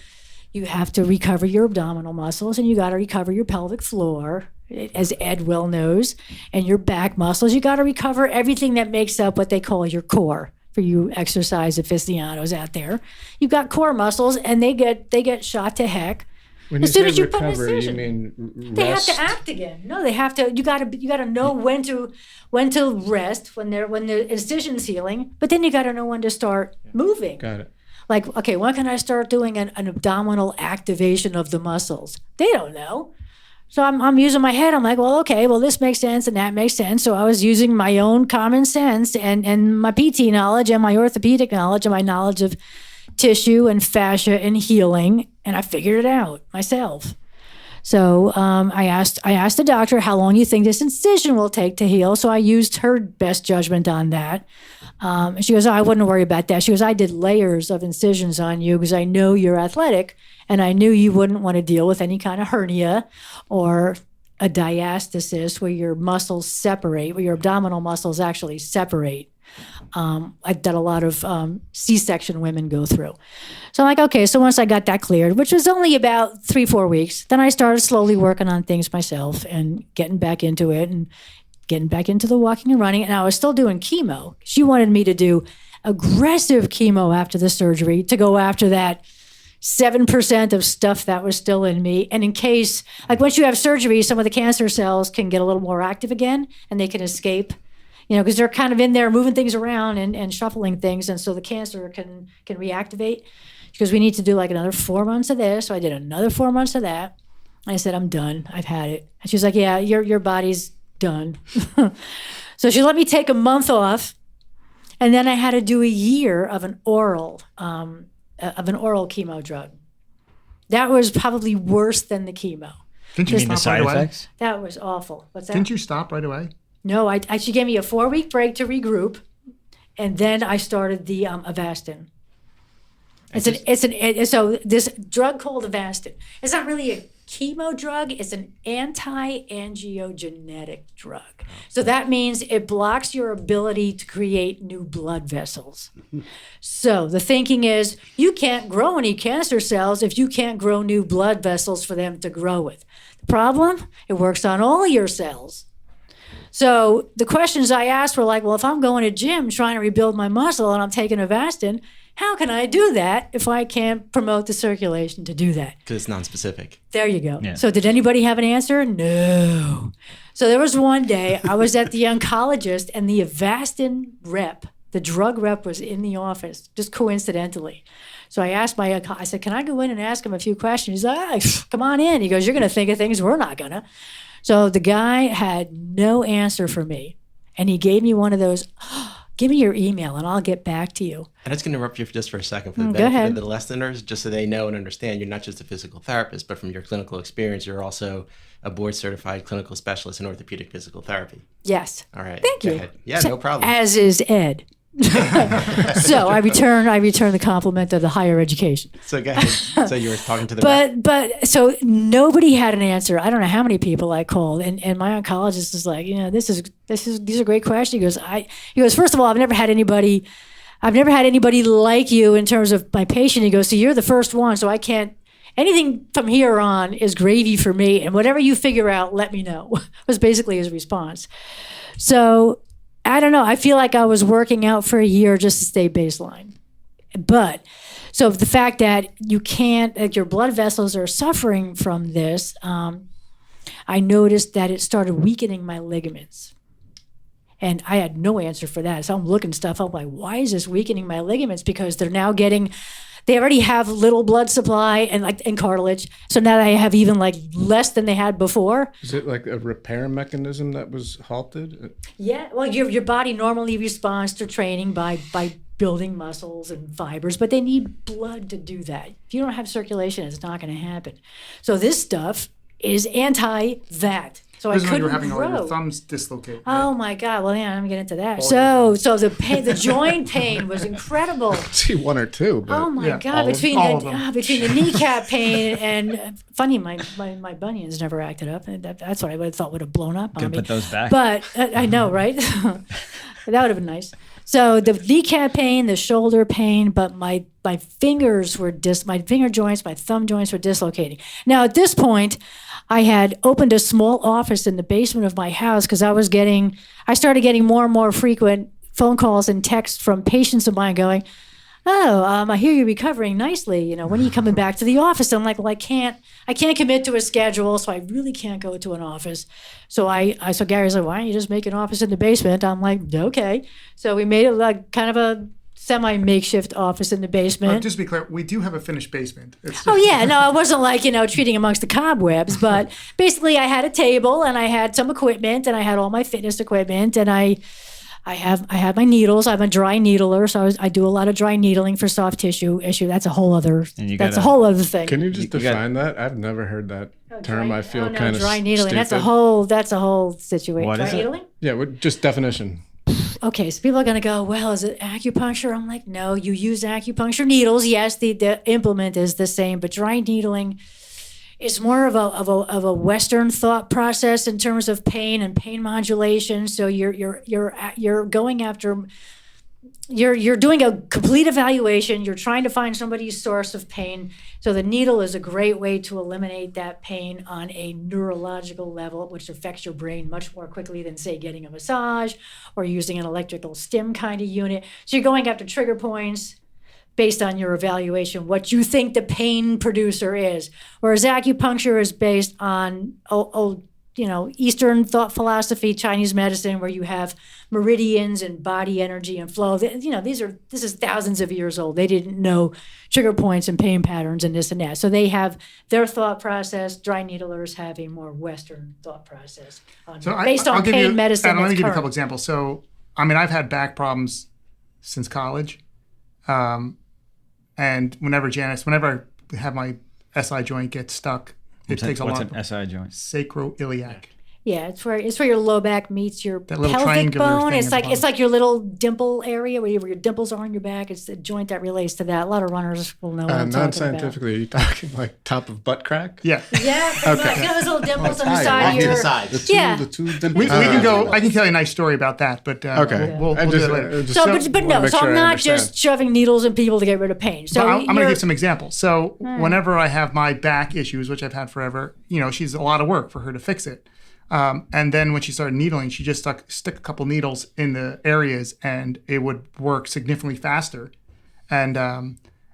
recover your abdominal muscles and you got to recover your pelvic floor, as Ed well knows, and your back muscles. You got to recover everything that makes up what they call your core. For you exercise aficionados out there, you've got core muscles and they get shot to heck. When As you soon say as you put an recover, you incision. mean They have rest? to act again. No, they have to. You got to know when to rest when the incision's healing. But then you got to know when to start moving. Got it. Like, okay, when can I start doing an abdominal activation of the muscles? They don't know. So I'm using my head. I'm like, well, okay, well, this makes sense and that makes sense. So I was using my own common sense and my PT knowledge and my orthopedic knowledge and my knowledge of tissue and fascia and healing, and I figured it out myself. So I asked the doctor how long you think this incision will take to heal. So I used her best judgment on that. And she goes, oh, I wouldn't worry about that. She goes, I did layers of incisions on you because I know you're athletic and I knew you wouldn't want to deal with any kind of hernia or a diastasis where your muscles separate, where your abdominal muscles actually separate that a lot of C-section women go through. So I'm like, okay, so once I got that cleared, which was only about 3-4 weeks, then I started slowly working on things myself and getting back into it and getting back into the walking and running. And I was still doing chemo. She wanted me to do aggressive chemo after the surgery to go after that 7% of stuff that was still in me. And in case, like once you have surgery, some of the cancer cells can get a little more active again and they can escape, because they're kind of in there moving things around and shuffling things. And so the cancer can reactivate. Because we need to do like another 4 months of this. So I did another 4 months of that. I said, I'm done. I've had it. And she's like, yeah, your body's done. So she let me take a month off. And then I had to do a year of an oral chemo drug. That was probably worse than the chemo. Didn't you You mean the stop side right away? effects? That was awful. What's that? Didn't you stop right away? No, she gave me a 4-week break to regroup. And then I started the Avastin. So this drug called Avastin, it's not really a chemo drug, it's an anti-angiogenetic drug. So that means it blocks your ability to create new blood vessels. So the thinking is you can't grow any cancer cells if you can't grow new blood vessels for them to grow with. The problem, it works on all your cells. So the questions I asked were like, well, if I'm going to gym trying to rebuild my muscle and I'm taking Avastin, how can I do that if I can't promote the circulation to do that? Because it's non-specific. There you go. Yeah. So did anybody have an answer? No. So there was one day I was at the oncologist and the Avastin rep, the drug rep, was in the office, just coincidentally. So I asked I said, can I go in and ask him a few questions? He's like, come on in. He goes, you're going to think of things we're not going to. So the guy had no answer for me. And he gave me one of those, give me your email and I'll get back to you. And I was going to interrupt you for just for a second for the Go benefit ahead. of the listeners, just so they know and understand you're not just a physical therapist, but from your clinical experience, you're also a board-certified clinical specialist in orthopedic physical therapy. Yes. All right. Thank go you. ahead. Yeah, So- no problem. As is Ed. So I return the compliment of the higher education. So go ahead. So you were talking to the rep. But so nobody had an answer. I don't know how many people I called, and my oncologist is like, these are great questions. He goes, first of all, I've never had anybody like you in terms of my patient. He goes, so you're the first one, so I can't. Anything from here on is gravy for me, and whatever you figure out, let me know. Was basically his response. So I don't know. I feel like I was working out for a year just to stay baseline. But so the fact that you can't, like your blood vessels are suffering from this, I noticed that it started weakening my ligaments. And I had no answer for that. So I'm looking stuff up like, why is this weakening my ligaments? Because they're now they already have little blood supply and cartilage. So now they have even like less than they had before. Is it like a repair mechanism that was halted? Yeah, well, your body normally responds to training by building muscles and fibers, but they need blood to do that. If you don't have circulation, it's not going to happen. So this stuff is anti that. So This I is when couldn't you were having all grow. your thumbs dislocate. Oh my God! Well, yeah, I'm gonna get into that. So the joint pain was incredible. See, one or two, but Oh my Yeah, God! all of them. Between the kneecap pain and funny, my bunions never acted up. That's what I would have thought would have blown up on Could me. put those back. But I know, right? That would have been nice. So the kneecap pain, the shoulder pain, but my fingers were my finger joints, my thumb joints were dislocating. Now at this point, I had opened a small office in the basement of my house because I started getting more and more frequent phone calls and texts from patients of mine going, I hear you're recovering nicely. When are you coming back to the office? I'm like, well, I can't commit to a schedule, so I really can't go to an office. So so Gary's like, why don't you just make an office in the basement? I'm like, okay. So we made it like kind of a semi-makeshift office in the basement. Just to be clear, we do have a finished basement. It's Oh yeah, no, I wasn't like, treating amongst the cobwebs, but basically I had a table and I had some equipment and I had all my fitness equipment and I have my needles. I'm a dry needler, so I do a lot of dry needling for soft tissue issue. That's a whole other thing. can you just define that? I've never heard that term. I feel kind of dry needling. stupid. That's a whole situation. What dry is it? needling? Yeah, just definition. Okay, so people are going to go, well, is it acupuncture? I'm like, no, you use acupuncture needles. Yes, the implement is the same, but dry needling is more of a Western thought process in terms of pain and pain modulation. So you're going after you're doing a complete evaluation. You're trying to find somebody's source of pain. So the needle is a great way to eliminate that pain on a neurological level, which affects your brain much more quickly than, say, getting a massage or using an electrical stim kind of unit. So you're going after trigger points based on your evaluation, what you think the pain producer is. Whereas acupuncture is based on Eastern thought philosophy, Chinese medicine, where you have meridians and body energy and flow. This is thousands of years old. They didn't know trigger points and pain patterns and this and that. So they have their thought process. Dry needlers have a more Western thought process based on pain medicine. Let me give you a couple examples. So, I've had back problems since college. And whenever I have my SI joint get stuck, it takes a lot. What's an SI joint? Sacroiliac. Yeah, it's where your low back meets your pelvic triangular bone. thing It's like your little dimple area where your dimples are on your back. It's the joint that relates to that. A lot of runners will know what I'm talking about. Non-scientifically, are you talking like top of butt crack? Yeah. Yeah, pretty much. Those little dimples on the side Off of to your the side. The two dimples. We can go. I can tell you a nice story about that, but we'll do it later. So I'm not just shoving needles in people to get rid of pain. So I'm going to give some examples. So whenever I have my back issues, which I've had forever, she's a lot of work for her to fix it. And then when she started needling, she just stick a couple needles in the areas, and it would work significantly faster.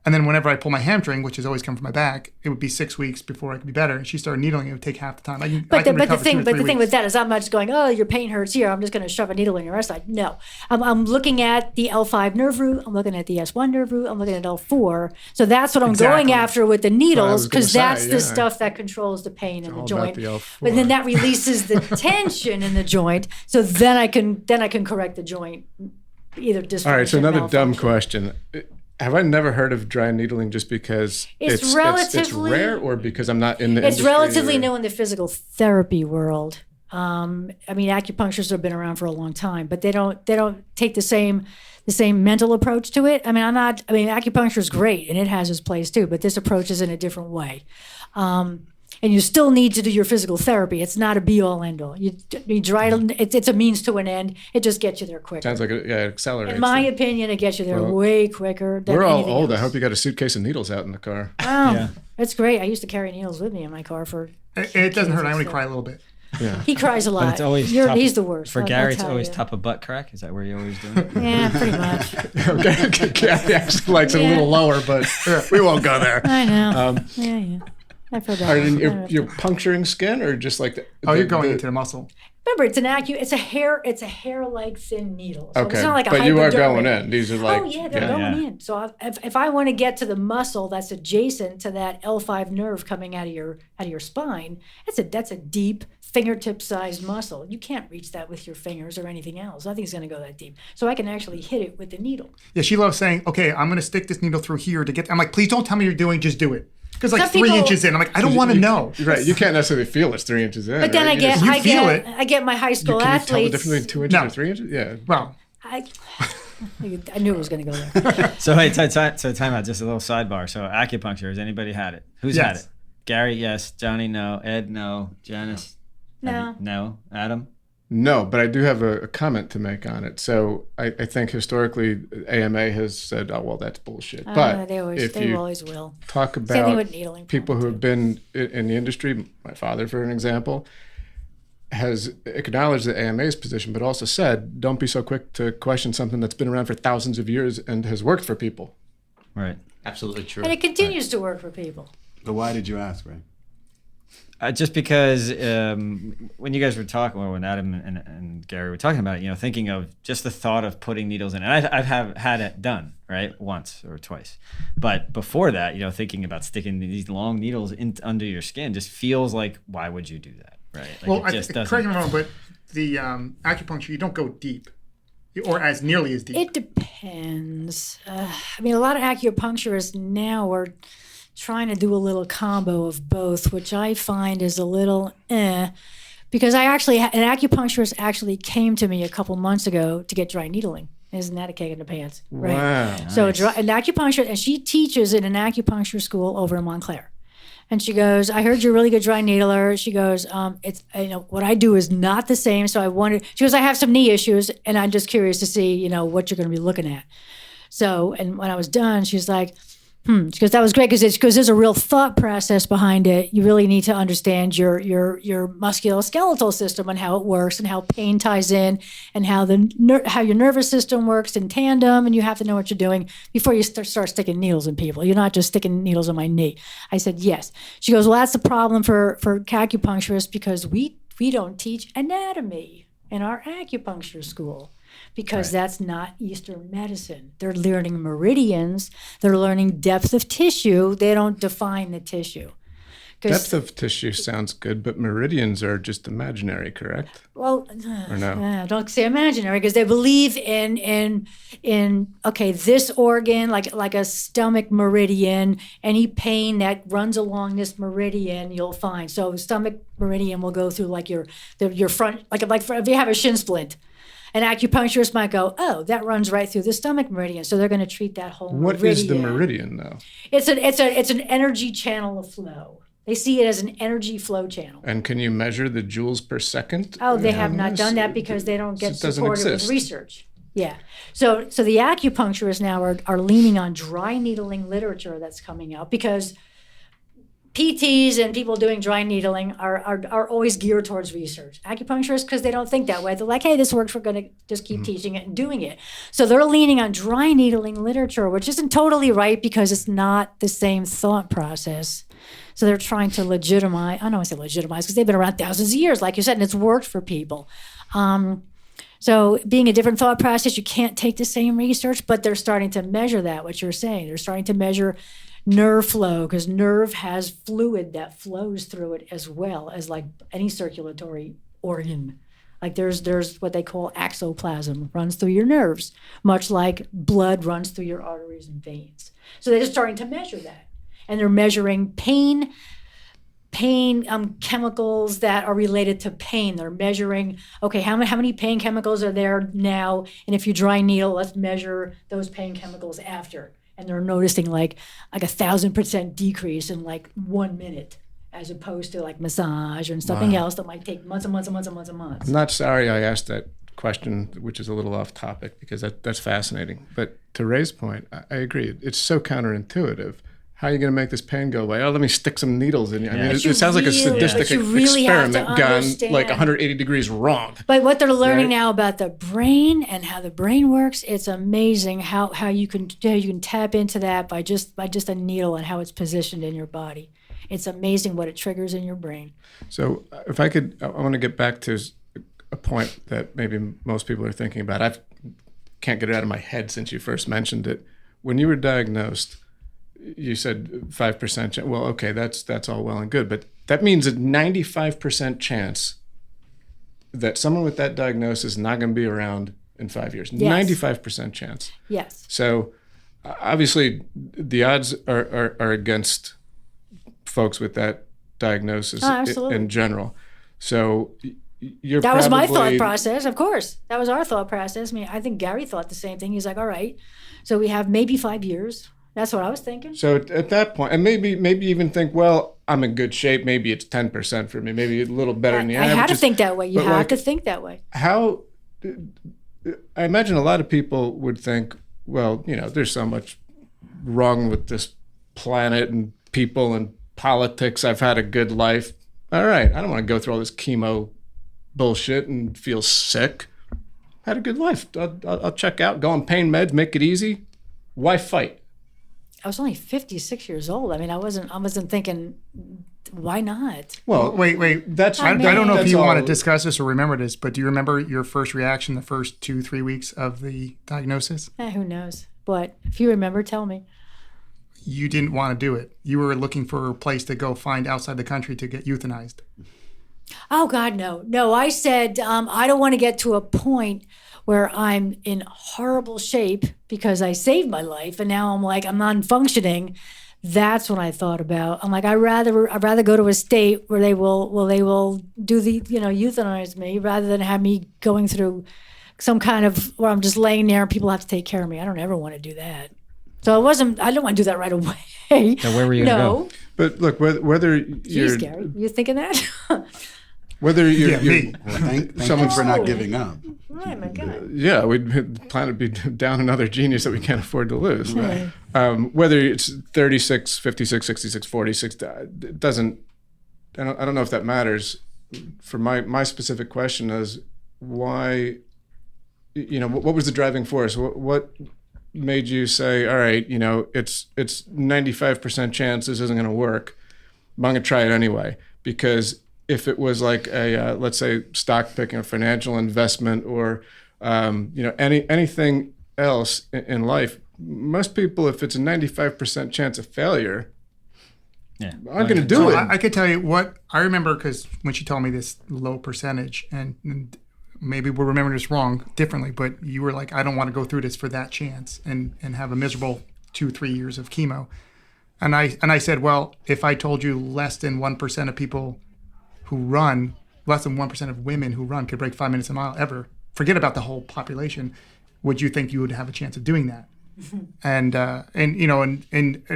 And then whenever I pull my hamstring, which has always come from my back, it would be 6 weeks before I could be better. And she started needling; it would take half the time. But the thing with that is, I'm not just going, oh, your pain hurts here, I'm just going to shove a needle in your side. No, I'm looking at the L5 nerve root. I'm looking at the S1 nerve root. I'm looking at L4. So that's what I'm going after with the needles, because that's the stuff that controls the pain in the joint. But then that releases the tension in the joint. So then I can correct the joint, either dysfunction. All right. So another dumb malfunction. question. Have I never heard of dry needling just because it's rare, or because I'm not in the industry? It's relatively new in the physical therapy world. Acupuncturists have been around for a long time, but they don't take the same mental approach to it. Acupuncture is great and it has its place too, but this approach is in a different way. And you still need to do your physical therapy. It's not a be-all, end-all. It's a means to an end. It just gets you there quicker. Sounds like it accelerates. In my opinion, it gets you there way quicker than we're all anything old. else. I hope you got a suitcase of needles out in the car. Oh, That's great. I used to carry needles with me in my car for. It doesn't hurt. I only cry a little bit. Yeah. He cries a lot. But it's always he's the worst. For I'll Gary, it's tell always you. top of butt crack. Is that where you always do it? Yeah, pretty much. Gary actually likes it a little lower, but we won't go there. I know. Yeah. I've heard that. You're puncturing skin, or just like you're going into the muscle. Remember, it's a hair-like thin needle. So Okay, it's not like a but you are hypodermic. going in. These are like they're going in. So if I want to get to the muscle that's adjacent to that L5 nerve coming out of your spine, that's a deep fingertip-sized muscle. You can't reach that with your fingers or anything else. Nothing's going to go that deep. So I can actually hit it with the needle. Yeah, she loves saying, "Okay, I'm going to stick this needle through here to get." I'm like, "Please don't tell me you're doing. Just do it." Because like 3 inches in, I'm like, I don't want to know. Right, you can't necessally feel it's 3 inches in. But then right? I get my high school Can you athletes. tell the difference between 2 inches or 3 inches? Yeah. Well, I knew it was going to go there. So wait, time out. Just a little sidebar. So acupuncture. Has anybody had it? Who's had it? Gary, yes. Johnny, no. Ed, no. Janice, No. No. Adam. No, but I do have a comment to make on it. So I think historically AMA has said, "Oh well, that's bullshit." But they always will. Talk Same thing about with needling. people who have been in the industry, my father, for an example, has acknowledged the AMA's position, but also said, "Don't be so quick to question something that's been around for thousands of years and has worked for people." Right. Absolutely true. And it continues to work for people. But why did you ask, Ray? Just because when you guys were talking, or when Adam and Gary were talking about it, thinking of just the thought of putting needles in, and I've had it done, right, once or twice. But before that, thinking about sticking these long needles under your skin just feels like, why would you do that, right? Like, well, it just doesn't. correct me if I'm wrong, but the acupuncture, you don't go deep, or as nearly as deep. It depends. A lot of acupuncturists now are trying to do a little combo of both, which I find is a little because an acupuncturist actually came to me a couple months ago to get dry needling. Isn't that a kick in the pants? Right. Wow. So an acupuncturist, and she teaches in an acupuncture school over in Montclair. And she goes, I heard you're a really good dry needler. She goes, it's, what I do is not the same. So I wanted, she goes, I have some knee issues and I'm just curious to see, what you're going to be looking at. So, and when I was done, she's like, she goes, that was great because there's a real thought process behind it. You really need to understand your musculoskeletal system and how it works and how pain ties in and how how your nervous system works in tandem. And you have to know what you're doing before you start sticking needles in people. You're not just sticking needles in my knee. I said, yes. She goes, well, that's the problem for acupuncturists because we don't teach anatomy in our acupuncture school. Because that's not Eastern medicine. They're learning meridians. They're learning depth of tissue. They don't define the tissue. Depth of tissue sounds good, but meridians are just imaginary, correct? Well, or no? Don't say imaginary because they believe in this organ, like a stomach meridian, any pain that runs along this meridian, you'll find. So stomach meridian will go through like your front, like if you have a shin splint. An acupuncturist might go, oh, that runs right through the stomach meridian. So they're going to treat that whole meridian. What is the meridian, though? It's an energy channel of flow. They see it as an energy flow channel. And can you measure the joules per second? Oh, they have not done that because they don't get supported with research. Yeah. So the acupuncturists now are leaning on dry needling literature that's coming out because PTs and people doing dry needling are always geared towards research. Acupuncturists, because they don't think that way. They're like, hey, this works. We're going to just keep teaching it and doing it. So they're leaning on dry needling literature, which isn't totally right because it's not the same thought process. So they're trying to legitimize. I don't want to say legitimize because they've been around thousands of years, like you said, and it's worked for people. So being a different thought process, you can't take the same research, but they're starting to measure that, what you're saying. They're starting to measure nerve flow because nerve has fluid that flows through it as well as like any circulatory organ. Like there's what they call axoplasm runs through your nerves, much like blood runs through your arteries and veins. So they're starting to measure that. And they're measuring pain chemicals that are related to pain. They're measuring, okay, how many pain chemicals are there now? And if you dry needle, let's measure those pain chemicals after. And they're noticing like 1,000% decrease in like 1 minute, as opposed to like massage and something else that might take months and months and months and months and months. I'm not sorry I asked that question, which is a little off topic, because that's fascinating. But to Ray's point, I agree. It's so counterintuitive. How are you going to make this pain go away? Oh, let me stick some needles in you. I mean, it sounds like a sadistic experiment gone like 180 degrees wrong. But what they're learning now about the brain and how the brain works, it's amazing how you can tap into that by just a needle and how it's positioned in your body. It's amazing what it triggers in your brain. So if I could, I want to get back to a point that maybe most people are thinking about. I can't get it out of my head since you first mentioned it. When you were diagnosed, you said 5%. Well, okay, that's all well and good, but that means a 95% chance that someone with that diagnosis is not going to be around in 5 years. Yes. 95% chance. Yes. So obviously the odds are against folks with that diagnosis in general. So that was my thought process, of course. That was our thought process. I mean, I think Gary thought the same thing. He's like, all right, so we have maybe 5 years. That's what I was thinking. So at that point, and maybe even think, well, I'm in good shape. Maybe it's 10% for me. Maybe a little better than the average. I had to think that way. You have to think that way. How? I imagine a lot of people would think, well, there's so much wrong with this planet and people and politics. I've had a good life. All right, I don't want to go through all this chemo bullshit and feel sick. Had a good life. I'll check out, go on pain meds, make it easy. Why fight? I was only 56 years old. I mean, I wasn't thinking, why not? Well, wait. I don't know if you want to discuss this or remember this, but do you remember your first reaction the first 2-3 weeks of the diagnosis? Who knows? But if you remember, tell me. You didn't want to do it. You were looking for a place to go find outside the country to get euthanized. Oh, God, no. No, I said, I don't want to get to a point where I'm in horrible shape because I saved my life and now I'm non-functioning. That's what I thought about. I'm like, I'd rather go to a state where they will do the, euthanize me rather than have me going through some kind of, where I'm just laying there and people have to take care of me. I don't ever want to do that. So I didn't want to do that right away. So where were you going to go? But look, whether you're Jeez, Gary, you thinking that? whether you're, me. Well, thank you Someone's- for not giving up. Right, my God. yeah, we'd plan to be down another genius that we can't afford to lose. Right. Whether it's 36, 56, 66, 46, it doesn't. I don't know if that matters. For my specific question is why. What was the driving force? What made you say, all right, it's 95% chance this isn't going to work, but I'm going to try it anyway? Because if it was like a, let's say, stock picking, or financial investment, or, anything else in life, most people, if it's a 95% chance of failure, aren't going to do it. I could tell you what I remember, because when she told me this low percentage, and maybe we're remembering this wrong differently, but you were like, I don't want to go through this for that chance and have a miserable 2-3 years of chemo. And I said, well, if I told you less than 1% of people who run, less than 1% of women who run could break 5 minutes a mile ever, forget about the whole population, would you think you would have a chance of doing that? And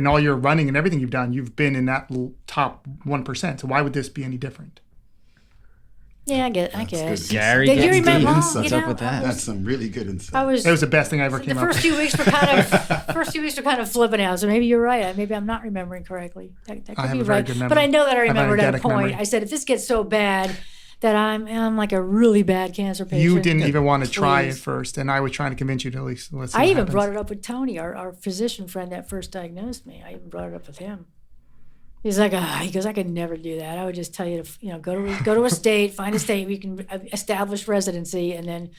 all your running and everything you've done, you've been in that top 1%. So why would this be any different? Yeah, I guess. good. Gary, Did you gets remember? deep. What's What's up with that? That's some really good insight. It was the best thing I ever The came up first with. few weeks were kind of flipping out. So maybe you're right. Maybe I'm not remembering correctly. That could have be a very right. good memory. But I know that I I have remembered at a eidetic point. memory. I said, if this gets so bad that I'm like a really bad cancer patient. You didn't even want to try it please. first, and I was trying to convince you to at least let's see I what even happens. brought it up with Tony, our physician friend that first diagnosed me. I even brought it up with him. He's like, he goes, I could never do that. I would just tell you to, go to a state, find a state where you can establish residency, and then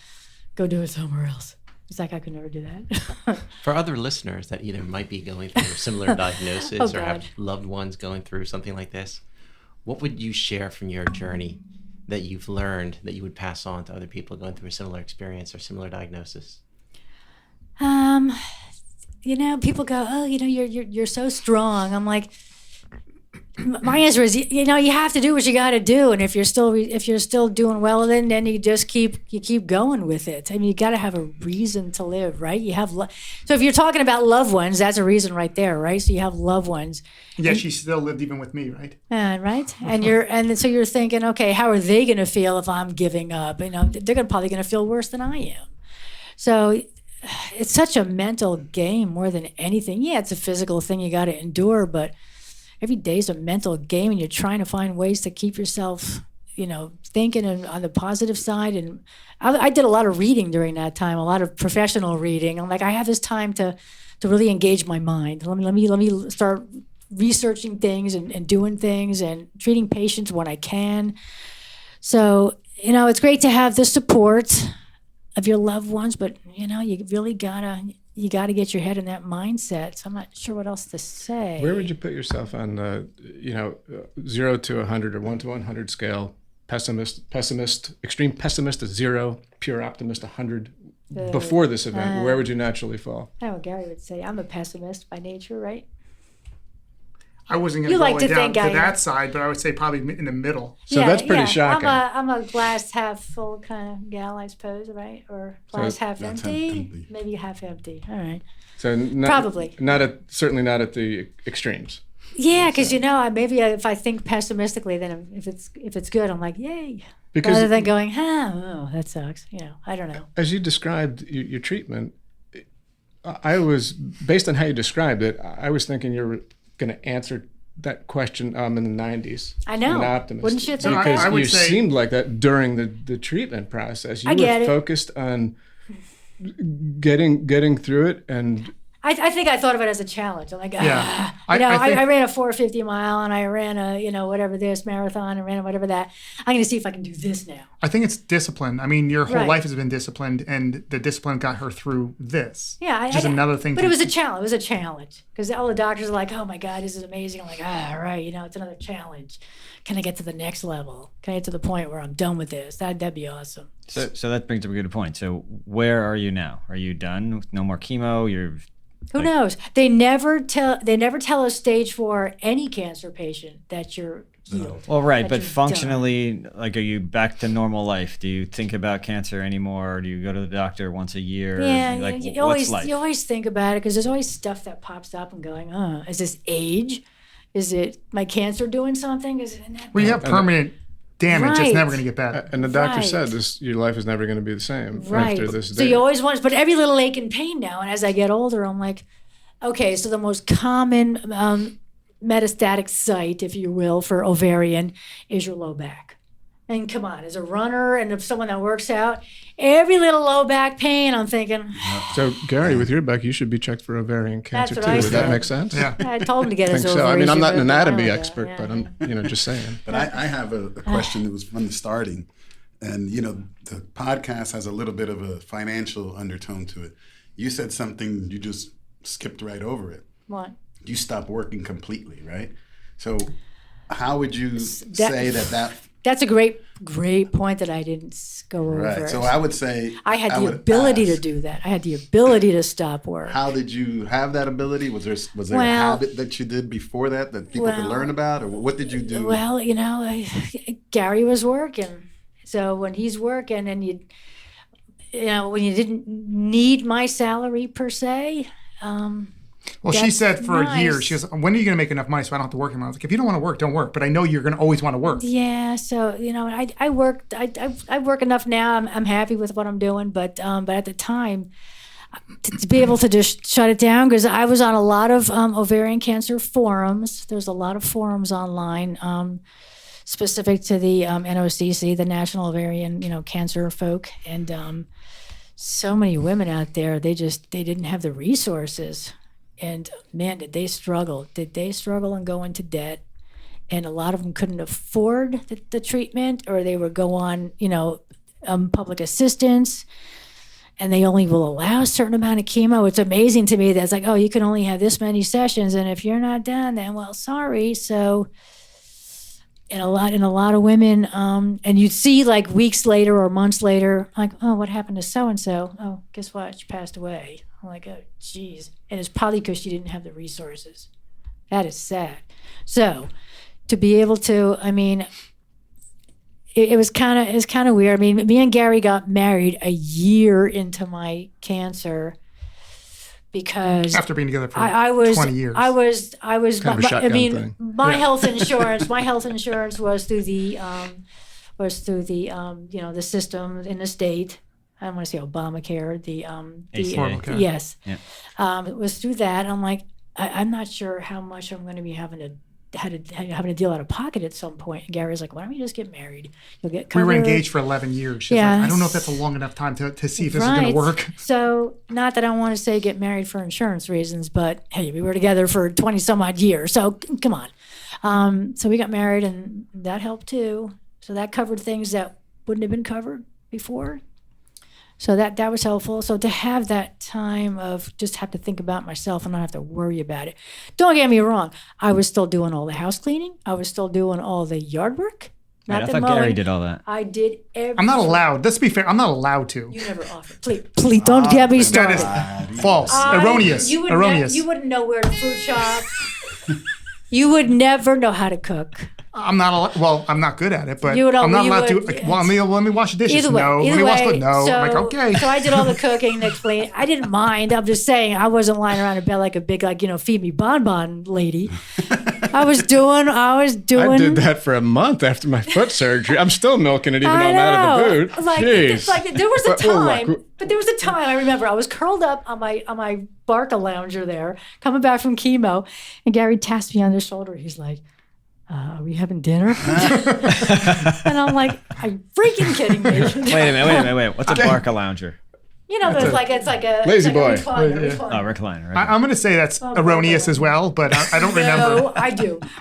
go do it somewhere else. He's like, I could never do that. For other listeners that either might be going through a similar diagnosis Oh, or have God. loved ones going through something like this, what would you share from your journey that you've learned that you would pass on to other people going through a similar experience or similar diagnosis? People go, oh, you're so strong. I'm like, my answer is, you have to do what you got to do, and if you're still doing well, then you just keep going with it. I mean, you got to have a reason to live, right? You have so if you're talking about loved ones, that's a reason right there, right? So you have loved ones, Yeah, she still lived even with me, right? right? And so you're thinking, okay, how are they going to feel if I'm giving up? They're probably going to feel worse than I am. So it's such a mental game more than anything. Yeah, it's a physical thing you got to endure, but every day's a mental game, and you're trying to find ways to keep yourself, thinking on the positive side. And I did a lot of reading during that time, a lot of professional reading. I'm like, I have this time to really engage my mind. Let me start researching things and doing things and treating patients when I can. So, it's great to have the support of your loved ones, but you really gotta get your head in that mindset. So I'm not sure what else to say. Where would you put yourself on the 0 to 100 or 1 to 100 scale? Pessimist, extreme pessimist is 0, pure optimist 100. Before this event, where would you naturally fall? I know what Gary would say. I'm a pessimist by nature, right? I wasn't going You to go like to down think to I am. that side, but I would say probably in the middle. So that's pretty shocking. I'm a glass half full kind of gal, I suppose, right? Or glass half That's empty? empty. Maybe half empty. All right. So Probably. certainly not at the extremes. Yeah, because maybe if I think pessimistically, then if it's good, I'm like, yay. Because Rather than going, that sucks. I don't know. as you described your treatment, I was, based on how you described it, I was thinking you were going to answer that question in the 90s. I know. An optimist. Wouldn't you think So Because I would you say- seemed like that during the treatment process. You I get were it. focused on getting through it, and I think I thought of it as a challenge. I'm like, Yeah. I think- ran a 450 mile and I ran a, whatever this marathon and ran whatever that. I'm going to see if I can do this now. I think it's discipline. I mean, your whole Right. life has been disciplined, and the discipline got her through this. Yeah. Which is another thing. But it was a challenge. It was a challenge because all the doctors are like, oh my God, this is amazing. I'm like, all right, it's another challenge. Can I get to the next level? Can I get to the point where I'm done with this? That'd be awesome. So that brings up a good point. So where are you now? Are you done? No more chemo? Who knows? They never tell a stage 4 any cancer patient that you're healed. Well, right, that but you're functionally, are you back to normal life? Do you think about cancer anymore? Or do you go to the doctor once a year? Yeah, Like, you what's always life? you always think about it because there's always stuff that pops up and going, is this age? Is it my cancer doing something? Is it Well, you have permanent damage that's Right. never going to get better. And the doctor Right. said your life is never going to be the same right? after this So day. you always want, but every little ache and pain now. And as I get older, I'm like, okay. So the most common metastatic site, if you will, for ovarian is your low back. And come on, as a runner and if someone that works out, every little low back pain, I'm thinking, So, Gary, with your back, you should be checked for ovarian cancer what too. I Would that said. make sense? Yeah. I told him to get I his think ovaries. so. I mean, I'm not an removed a while anatomy ago. expert, Yeah, but I'm just saying. But I have a question that was from the starting. And, the podcast has a little bit of a financial undertone to it. You said something, you just skipped right over it. What? You stopped working completely, right? So how would you say that That's a great point that I didn't go over. right? So I would say I had the would ability to ask, do that. I had the ability to stop work. How did you have that ability? Was there a Well- habit that you did before that people could Well- learn about, or what did you do? Well, Gary was working. So when he's working and when you didn't need my salary per se, Well, she That's said for a year, nice. she goes, when are you going to make enough money so I don't have to work anymore? I was like, if you don't want to work, don't work. But I know you're going to always want to work. yeah. So I worked. I work enough now. I'm happy with what I'm doing. But at the time, to be able to just shut it down, because I was on a lot of ovarian cancer forums. There's a lot of forums online specific to the NOCC, the National Ovarian Cancer folk, and so many women out there. They didn't have the resources. And man, did they struggle. Did they struggle and go into debt? And a lot of them couldn't afford the treatment, or they would go on, public assistance, and they only will allow a certain amount of chemo. It's amazing to me that it's like, oh, you can only have this many sessions, and if you're not done, then well, sorry. So, and a lot of women, and you'd see like weeks later or months later, like, oh, what happened to so and so? Oh, guess what? She passed away. I'm like, oh, geez. And it's probably because she didn't have the resources. That is sad. So, to be able to, it was kind of weird. I mean, me and Gary got married a year into my cancer because After being together for I was 20 years. I was Kind of a shotgun thing. my health insurance. My health insurance was through the the system in the state. I don't want to say Obamacare. The ACA. yes, Yeah. it was through that. I'm like, I'm not sure how much I'm going to be having to deal out of pocket at some point. And Gary's like, why don't we just get married? You'll get we covered. were engaged for 11 years. She's Yeah. like, I don't know if that's a long enough time to see if this is going Right. to work. So, not that I want to say get married for insurance reasons, but hey, we were together for 20 some odd years. So, come on. So we got married, and that helped too. So that covered things that wouldn't have been covered before. So that was helpful. So to have that time of just have to think about myself and not have to worry about it. Don't get me wrong. I was still doing all the house cleaning. I was still doing all the yard work. Right, Not I the thought mowing. Gary did all that. I did everything. I'm not allowed. Let's be fair. I'm not allowed to. You never offered. Please don't get me started. That is false. Erroneous. You would Erroneous. you wouldn't know where to food shop. You would never know how to cook. I'm not allowed. Well, I'm not good at it, but You would I'm not you allowed to. would- Like, well, let me wash the dishes. Either way, No. Let me wash the no. So, I'm like, okay. So I did all the cooking, the explaining. I didn't mind. I'm just saying I wasn't lying around in bed like a big feed me bonbon lady. I was doing. I did that for a month after my foot surgery. I'm still milking it even though I'm out of the boot. Like, Jeez. it's like there was a But, well, time, look, but there was a time I remember I was curled up on my Barca lounger there, coming back from chemo, and Gary tapped me on the shoulder. He's like, "Are we having dinner?" And I'm like, "Are you freaking kidding me?" Wait a minute. What's a Barca lounger? It's like a Lazy it's like boy. a recliner, Yeah. recliner. Recliner. I'm going to say that's Oh, erroneous okay. as well, but I don't remember. No,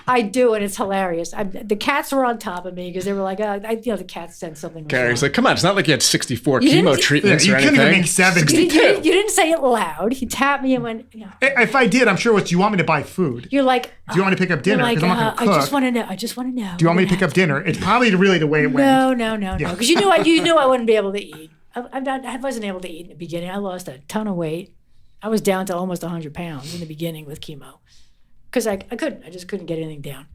I do, and it's hilarious. The cats were on top of me because they were like, the cats said something. was Gary's wrong. like, come on, it's not like you had 64 You chemo didn't- treatments you or couldn't anything. even make 70. You didn't say it loud. He tapped me and went, If I did, I'm sure it's, do you want me to buy food? You're like, Do you want me to pick up dinner? You're Because like, I'm not going to I cook. just want to know. Do you want me to pick up dinner? It's probably really the way it went. No. Because you knew I wouldn't be able to eat. I wasn't able to eat in the beginning. I lost a ton of weight. I was down to almost 100 pounds in the beginning with chemo because I couldn't. I just couldn't get anything down.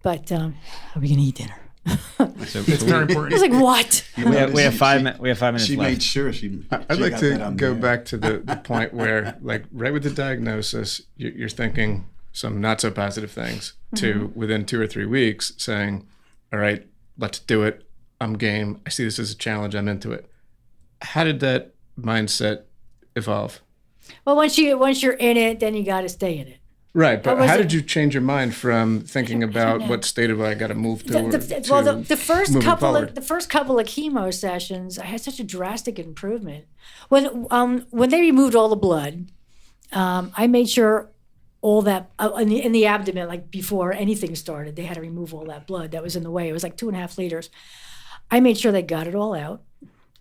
But are we gonna eat dinner? It's very I important. was like, what? We have 5 minutes. We have 5 minutes She left. made sure she. I'd like got that to on go there. back to the point where, like, right with the diagnosis, you're thinking, some not so positive things to within 2 or 3 weeks saying, all right, let's do it. I'm game. I see this as a challenge. I'm into it. How did that mindset evolve? Well, once you're in it, then you got to stay in it. Right, but how did you change your mind from thinking about what state have I got to move to? The first couple of chemo sessions, I had such a drastic improvement. When they removed all the blood, I made sure all that in the abdomen, like before anything started, they had to remove all that blood that was in the way. It was like 2.5 liters. I made sure they got it all out,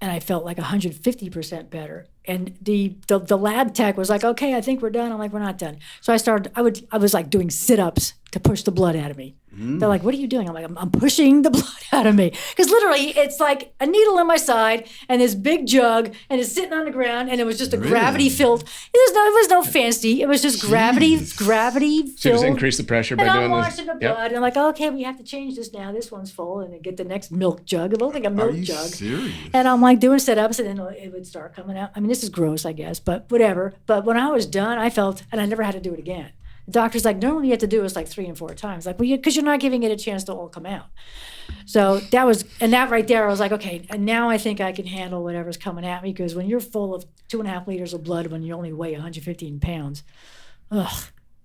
and I felt like 150% better. And the lab tech was like, okay, I think we're done. I'm like, we're not done. So I was like doing sit-ups to push the blood out of me. They're like, what are you doing? I'm like, I'm pushing the blood out of me. Because literally, it's like a needle in my side and this big jug, and it's sitting on the ground, and it was just a gravity-filled. It was no fancy. It was just gravity-filled. So just increase the pressure by doing this. And I'm washing the blood, and I'm like, okay, we have to change this now. This one's full, and then get the next milk jug. It looked like a milk jug. Serious? And I'm like doing sit-ups, and then it would start coming out. I mean, this is gross, I guess, but whatever. But when I was done, I felt, and I never had to do it again. The doctor's like, normally you have to do this like 3 and 4 times. Like, well, because you're not giving it a chance to all come out. So that right there, I was like, okay, and now I think I can handle whatever's coming at me, because when you're full of 2.5 liters of blood, when you only weigh 115 pounds, I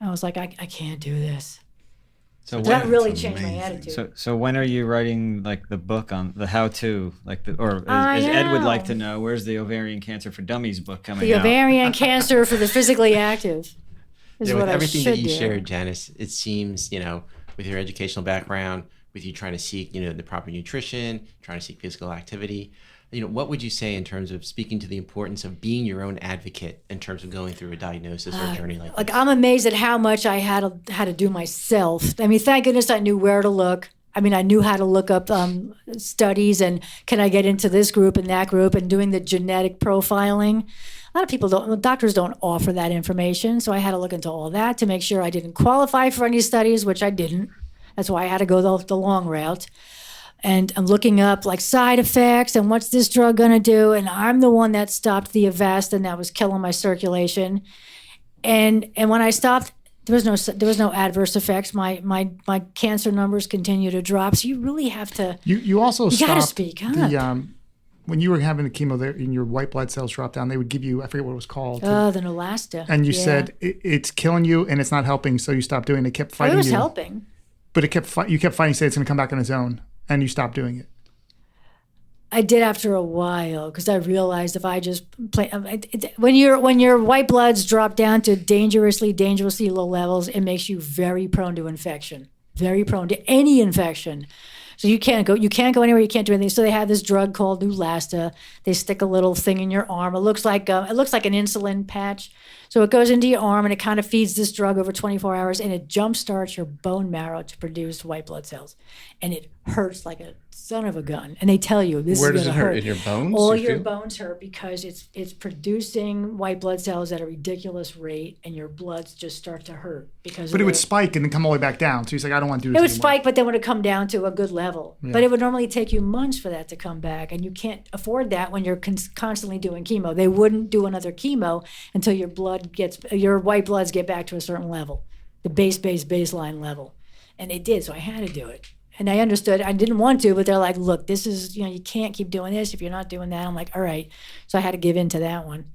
was like, I can't do this. So that really changed my attitude. So when are you writing like the book on the how-to, like as Ed would like to know, where's the ovarian cancer for dummies book coming out? The ovarian cancer for the physically active. With everything that you shared, Janice, it seems, with your educational background, with you trying to seek, the proper nutrition, trying to seek physical activity, what would you say in terms of speaking to the importance of being your own advocate in terms of going through a diagnosis or a journey like this? Like, I'm amazed at how much I had to do myself. I mean, thank goodness I knew where to look. I mean, I knew how to look up studies and can I get into this group and that group, and doing the genetic profiling. A lot of doctors don't offer that information, so I had to look into all that to make sure I didn't qualify for any studies, which I didn't. That's why I had to go the long route. And I'm looking up like side effects and what's this drug going to do, and I'm the one that stopped the Avastin that was killing my circulation. And when I stopped, there was no adverse effects. My cancer numbers continue to drop. So you really have to. You also stopped. You got to speak up. When you were having the chemo there and your white blood cells dropped down, they would give you, I forget what it was called. Oh, the Neulasta. And you said it's killing you and it's not helping, so you stopped doing it. It kept fighting you. It was helping. But you kept fighting, saying it's going to come back on its own, and you stopped doing it. I did after a while, because I realized if I just play, when your white bloods drop down to dangerously low levels, it makes you very prone to infection, very prone to any infection. So you can't go anywhere. You can't do anything. So they have this drug called Neulasta. They stick a little thing in your arm. It looks like an insulin patch. So it goes into your arm and it kind of feeds this drug over 24 hours, and it jumpstarts your bone marrow to produce white blood cells, and it hurts like a son of a gun. And they tell you this is going to hurt. Where does it hurt? In your bones? All your bones hurt because it's producing white blood cells at a ridiculous rate, and your bloods just start to hurt But it would spike and then come all the way back down. So he's like, I don't want to do this. It would spike, but then would it come down to a good level. Yeah. But it would normally take you months for that to come back, and you can't afford that when you're constantly doing chemo. They wouldn't do another chemo until your white bloods get back to a certain level, the baseline level, and they did. So I had to do it. And I understood. I didn't want to, but they're like, look, this is, you can't keep doing this if you're not doing that. I'm like, all right. So I had to give in to that one.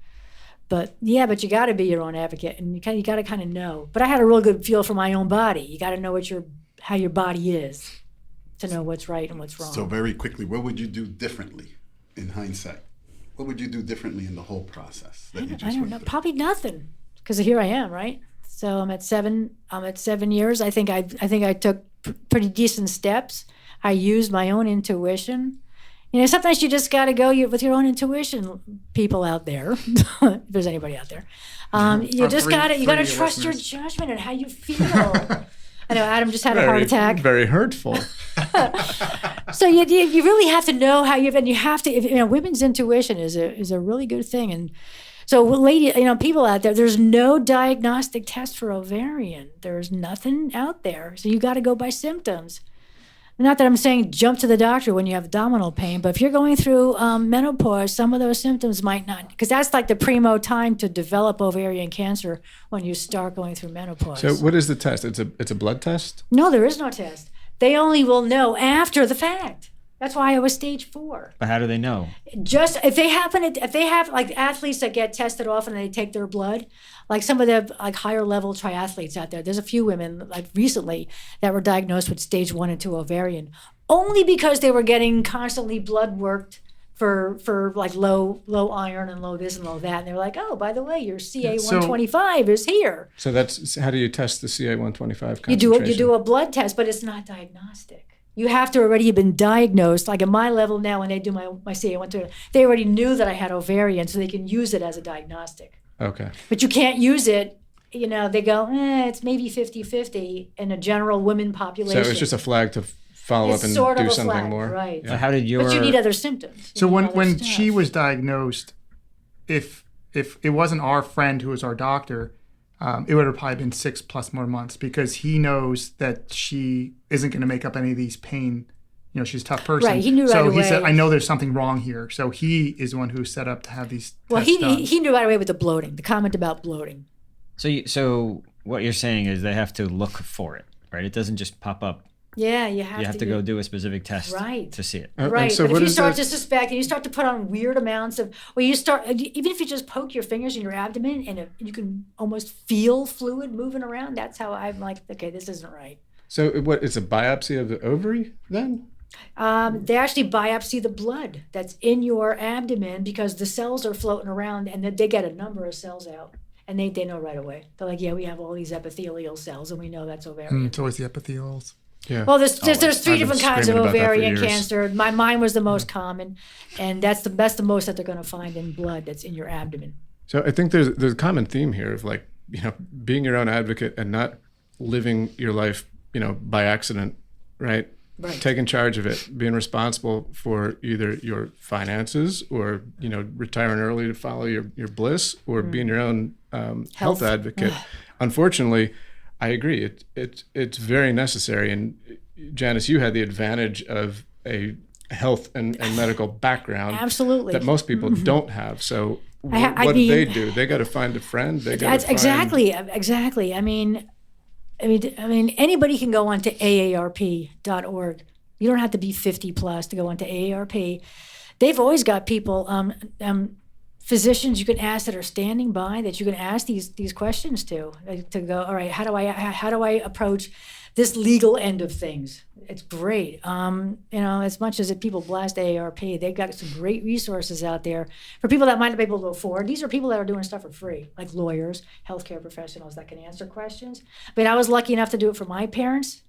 But you got to be your own advocate, and you got to kind of know. But I had a real good feel for my own body. You got to know how your body is to know what's right and what's wrong. So very quickly, what would you do differently in hindsight? What would you do differently in the whole process that you just went through? Probably nothing, because here I am, right? So I'm at 7 years. I think I took pretty decent steps. I used my own intuition. Sometimes you just got to go with your own intuition, people out there, if there's anybody out there. You got to trust your judgment and how you feel. I know Adam just had a heart attack. Very hurtful. So you really have to know how you have to. Women's intuition is a really good thing. And so, people out there, there's no diagnostic test for ovarian. There's nothing out there. So you got to go by symptoms. not that I'm saying jump to the doctor when you have abdominal pain, but if you're going through menopause, some of those symptoms might not, because that's like the primo time to develop ovarian cancer when you start going through menopause. So what is the test? It's a blood test? No, there is no test. They only will know after the fact. That's why I was stage 4. But how do they know? Just if they have like athletes that get tested often and they take their blood, like some of the like higher level triathletes out there. There's a few women like recently that were diagnosed with stage 1 and 2 ovarian, only because they were getting constantly blood worked for like low iron and low this and low that, and they're like, oh, by the way, your CA-125 is here. So that's how do you test the CA-125 concentration? You do a blood test, but it's not diagnostic. You have to already have been diagnosed. Like at my level now, when they do my CA-125, they already knew that I had ovarian, so they can use it as a diagnostic. Okay. But you can't use it, they go, it's maybe 50-50 in a general women population. So it's just a flag to follow up and sort of do a something flag, more? right. So how did your... But you need other symptoms. So when she was diagnosed, if it wasn't our friend who was our doctor, it would have probably been 6+ more months, because he knows that she isn't going to make up any of these pain. She's a tough person. Right, he knew right so away. He said, I know there's something wrong here. So he is the one who set up to have these Well, tests done. he knew right away with the bloating, the comment about bloating. So what you're saying is they have to look for it, right? It doesn't just pop up. Yeah, you have to go do a specific test right. to see it. Right, so but if you start that? to suspect and you start to put on weird amounts of, even if you just poke your fingers in your abdomen and you can almost feel fluid moving around, that's how I'm like, okay, this isn't right. So it's a biopsy of the ovary then? They actually biopsy the blood that's in your abdomen because the cells are floating around and they get a number of cells out. And they know right away. They're like, yeah, we have all these epithelial cells and we know that's ovarian. It's always the epithelials. Yeah. Well, there's 3 I've different been kinds of screaming about that for ovarian years. cancer. Mine was the most common, and that's the most that they're going to find in blood that's in your abdomen. So I think there's a common theme here of like, being your own advocate and not living your life, by accident, right? Right. Taking charge of it, being responsible for either your finances or, retiring early to follow your bliss, or being your own health advocate. Unfortunately, I agree. It's very necessary. And Janice, you had the advantage of a health and medical background. Absolutely. That most people don't have. So what do they do? They got to find a friend. Exactly. I mean, anybody can go onto AARP.org. You don't have to be 50 plus to go onto AARP. They've always got people, physicians you can ask that are standing by that you can ask these questions to go, all right, how do I approach this legal end of things? It's great. As much as people blast AARP, they've got some great resources out there for people that might not be able to afford. These are people that are doing stuff for free, like lawyers, healthcare professionals that can answer questions. But I was lucky enough to do it for my parents.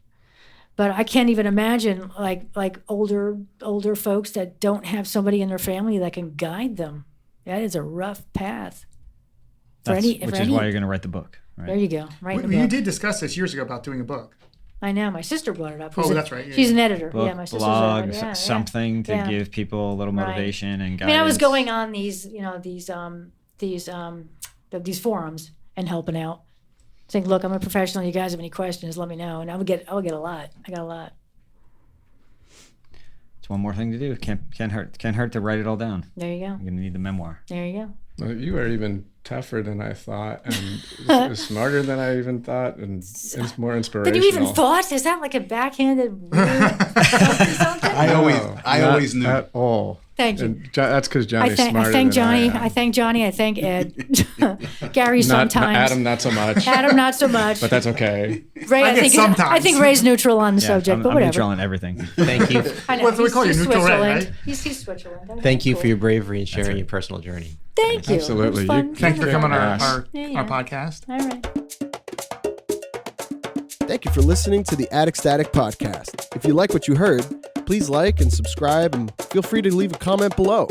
But I can't even imagine like older folks that don't have somebody in their family that can guide them. That is a rough path. Which is why you're going to write the book. Right? There you go. You did discuss this years ago about doing a book. I know. My sister brought it up. That's right. She's an editor. Book, my sister's blog, a something to give people a little motivation and guidance. I was going on these forums and helping out, saying, "Look, I'm a professional. You guys have any questions? Let me know." And I would get a lot. I got a lot. It's one more thing to do. Can't hurt to write it all down. There you go. You're gonna need the memoir. There you go. Well, you are even tougher than I thought, and smarter than I even thought, and it's more inspirational. Did you even thought? Is that like a backhanded something? I always knew. At all. Thank you. And that's because Johnny's smarter I thank than Johnny. I am. I thank Johnny. I thank Ed. Gary sometimes. Adam, not so much. Adam, not so much. But that's okay. Ray, I think Ray's neutral on the subject, but I'm whatever. neutral on everything. Thank you. I know. What do we call you? Neutral Ray, right? He's Switzerland. Thank you for your bravery and sharing your personal journey. Thank you. Absolutely. It was fun. Thank you for coming on our Yeah. podcast. All right. Thank you for listening to the Attic Static Podcast. If you like what you heard, please like and subscribe, and feel free to leave a comment below.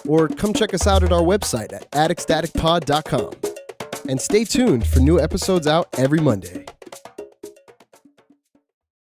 Or come check us out at our website at atticstaticpod.com. And stay tuned for new episodes out every Monday.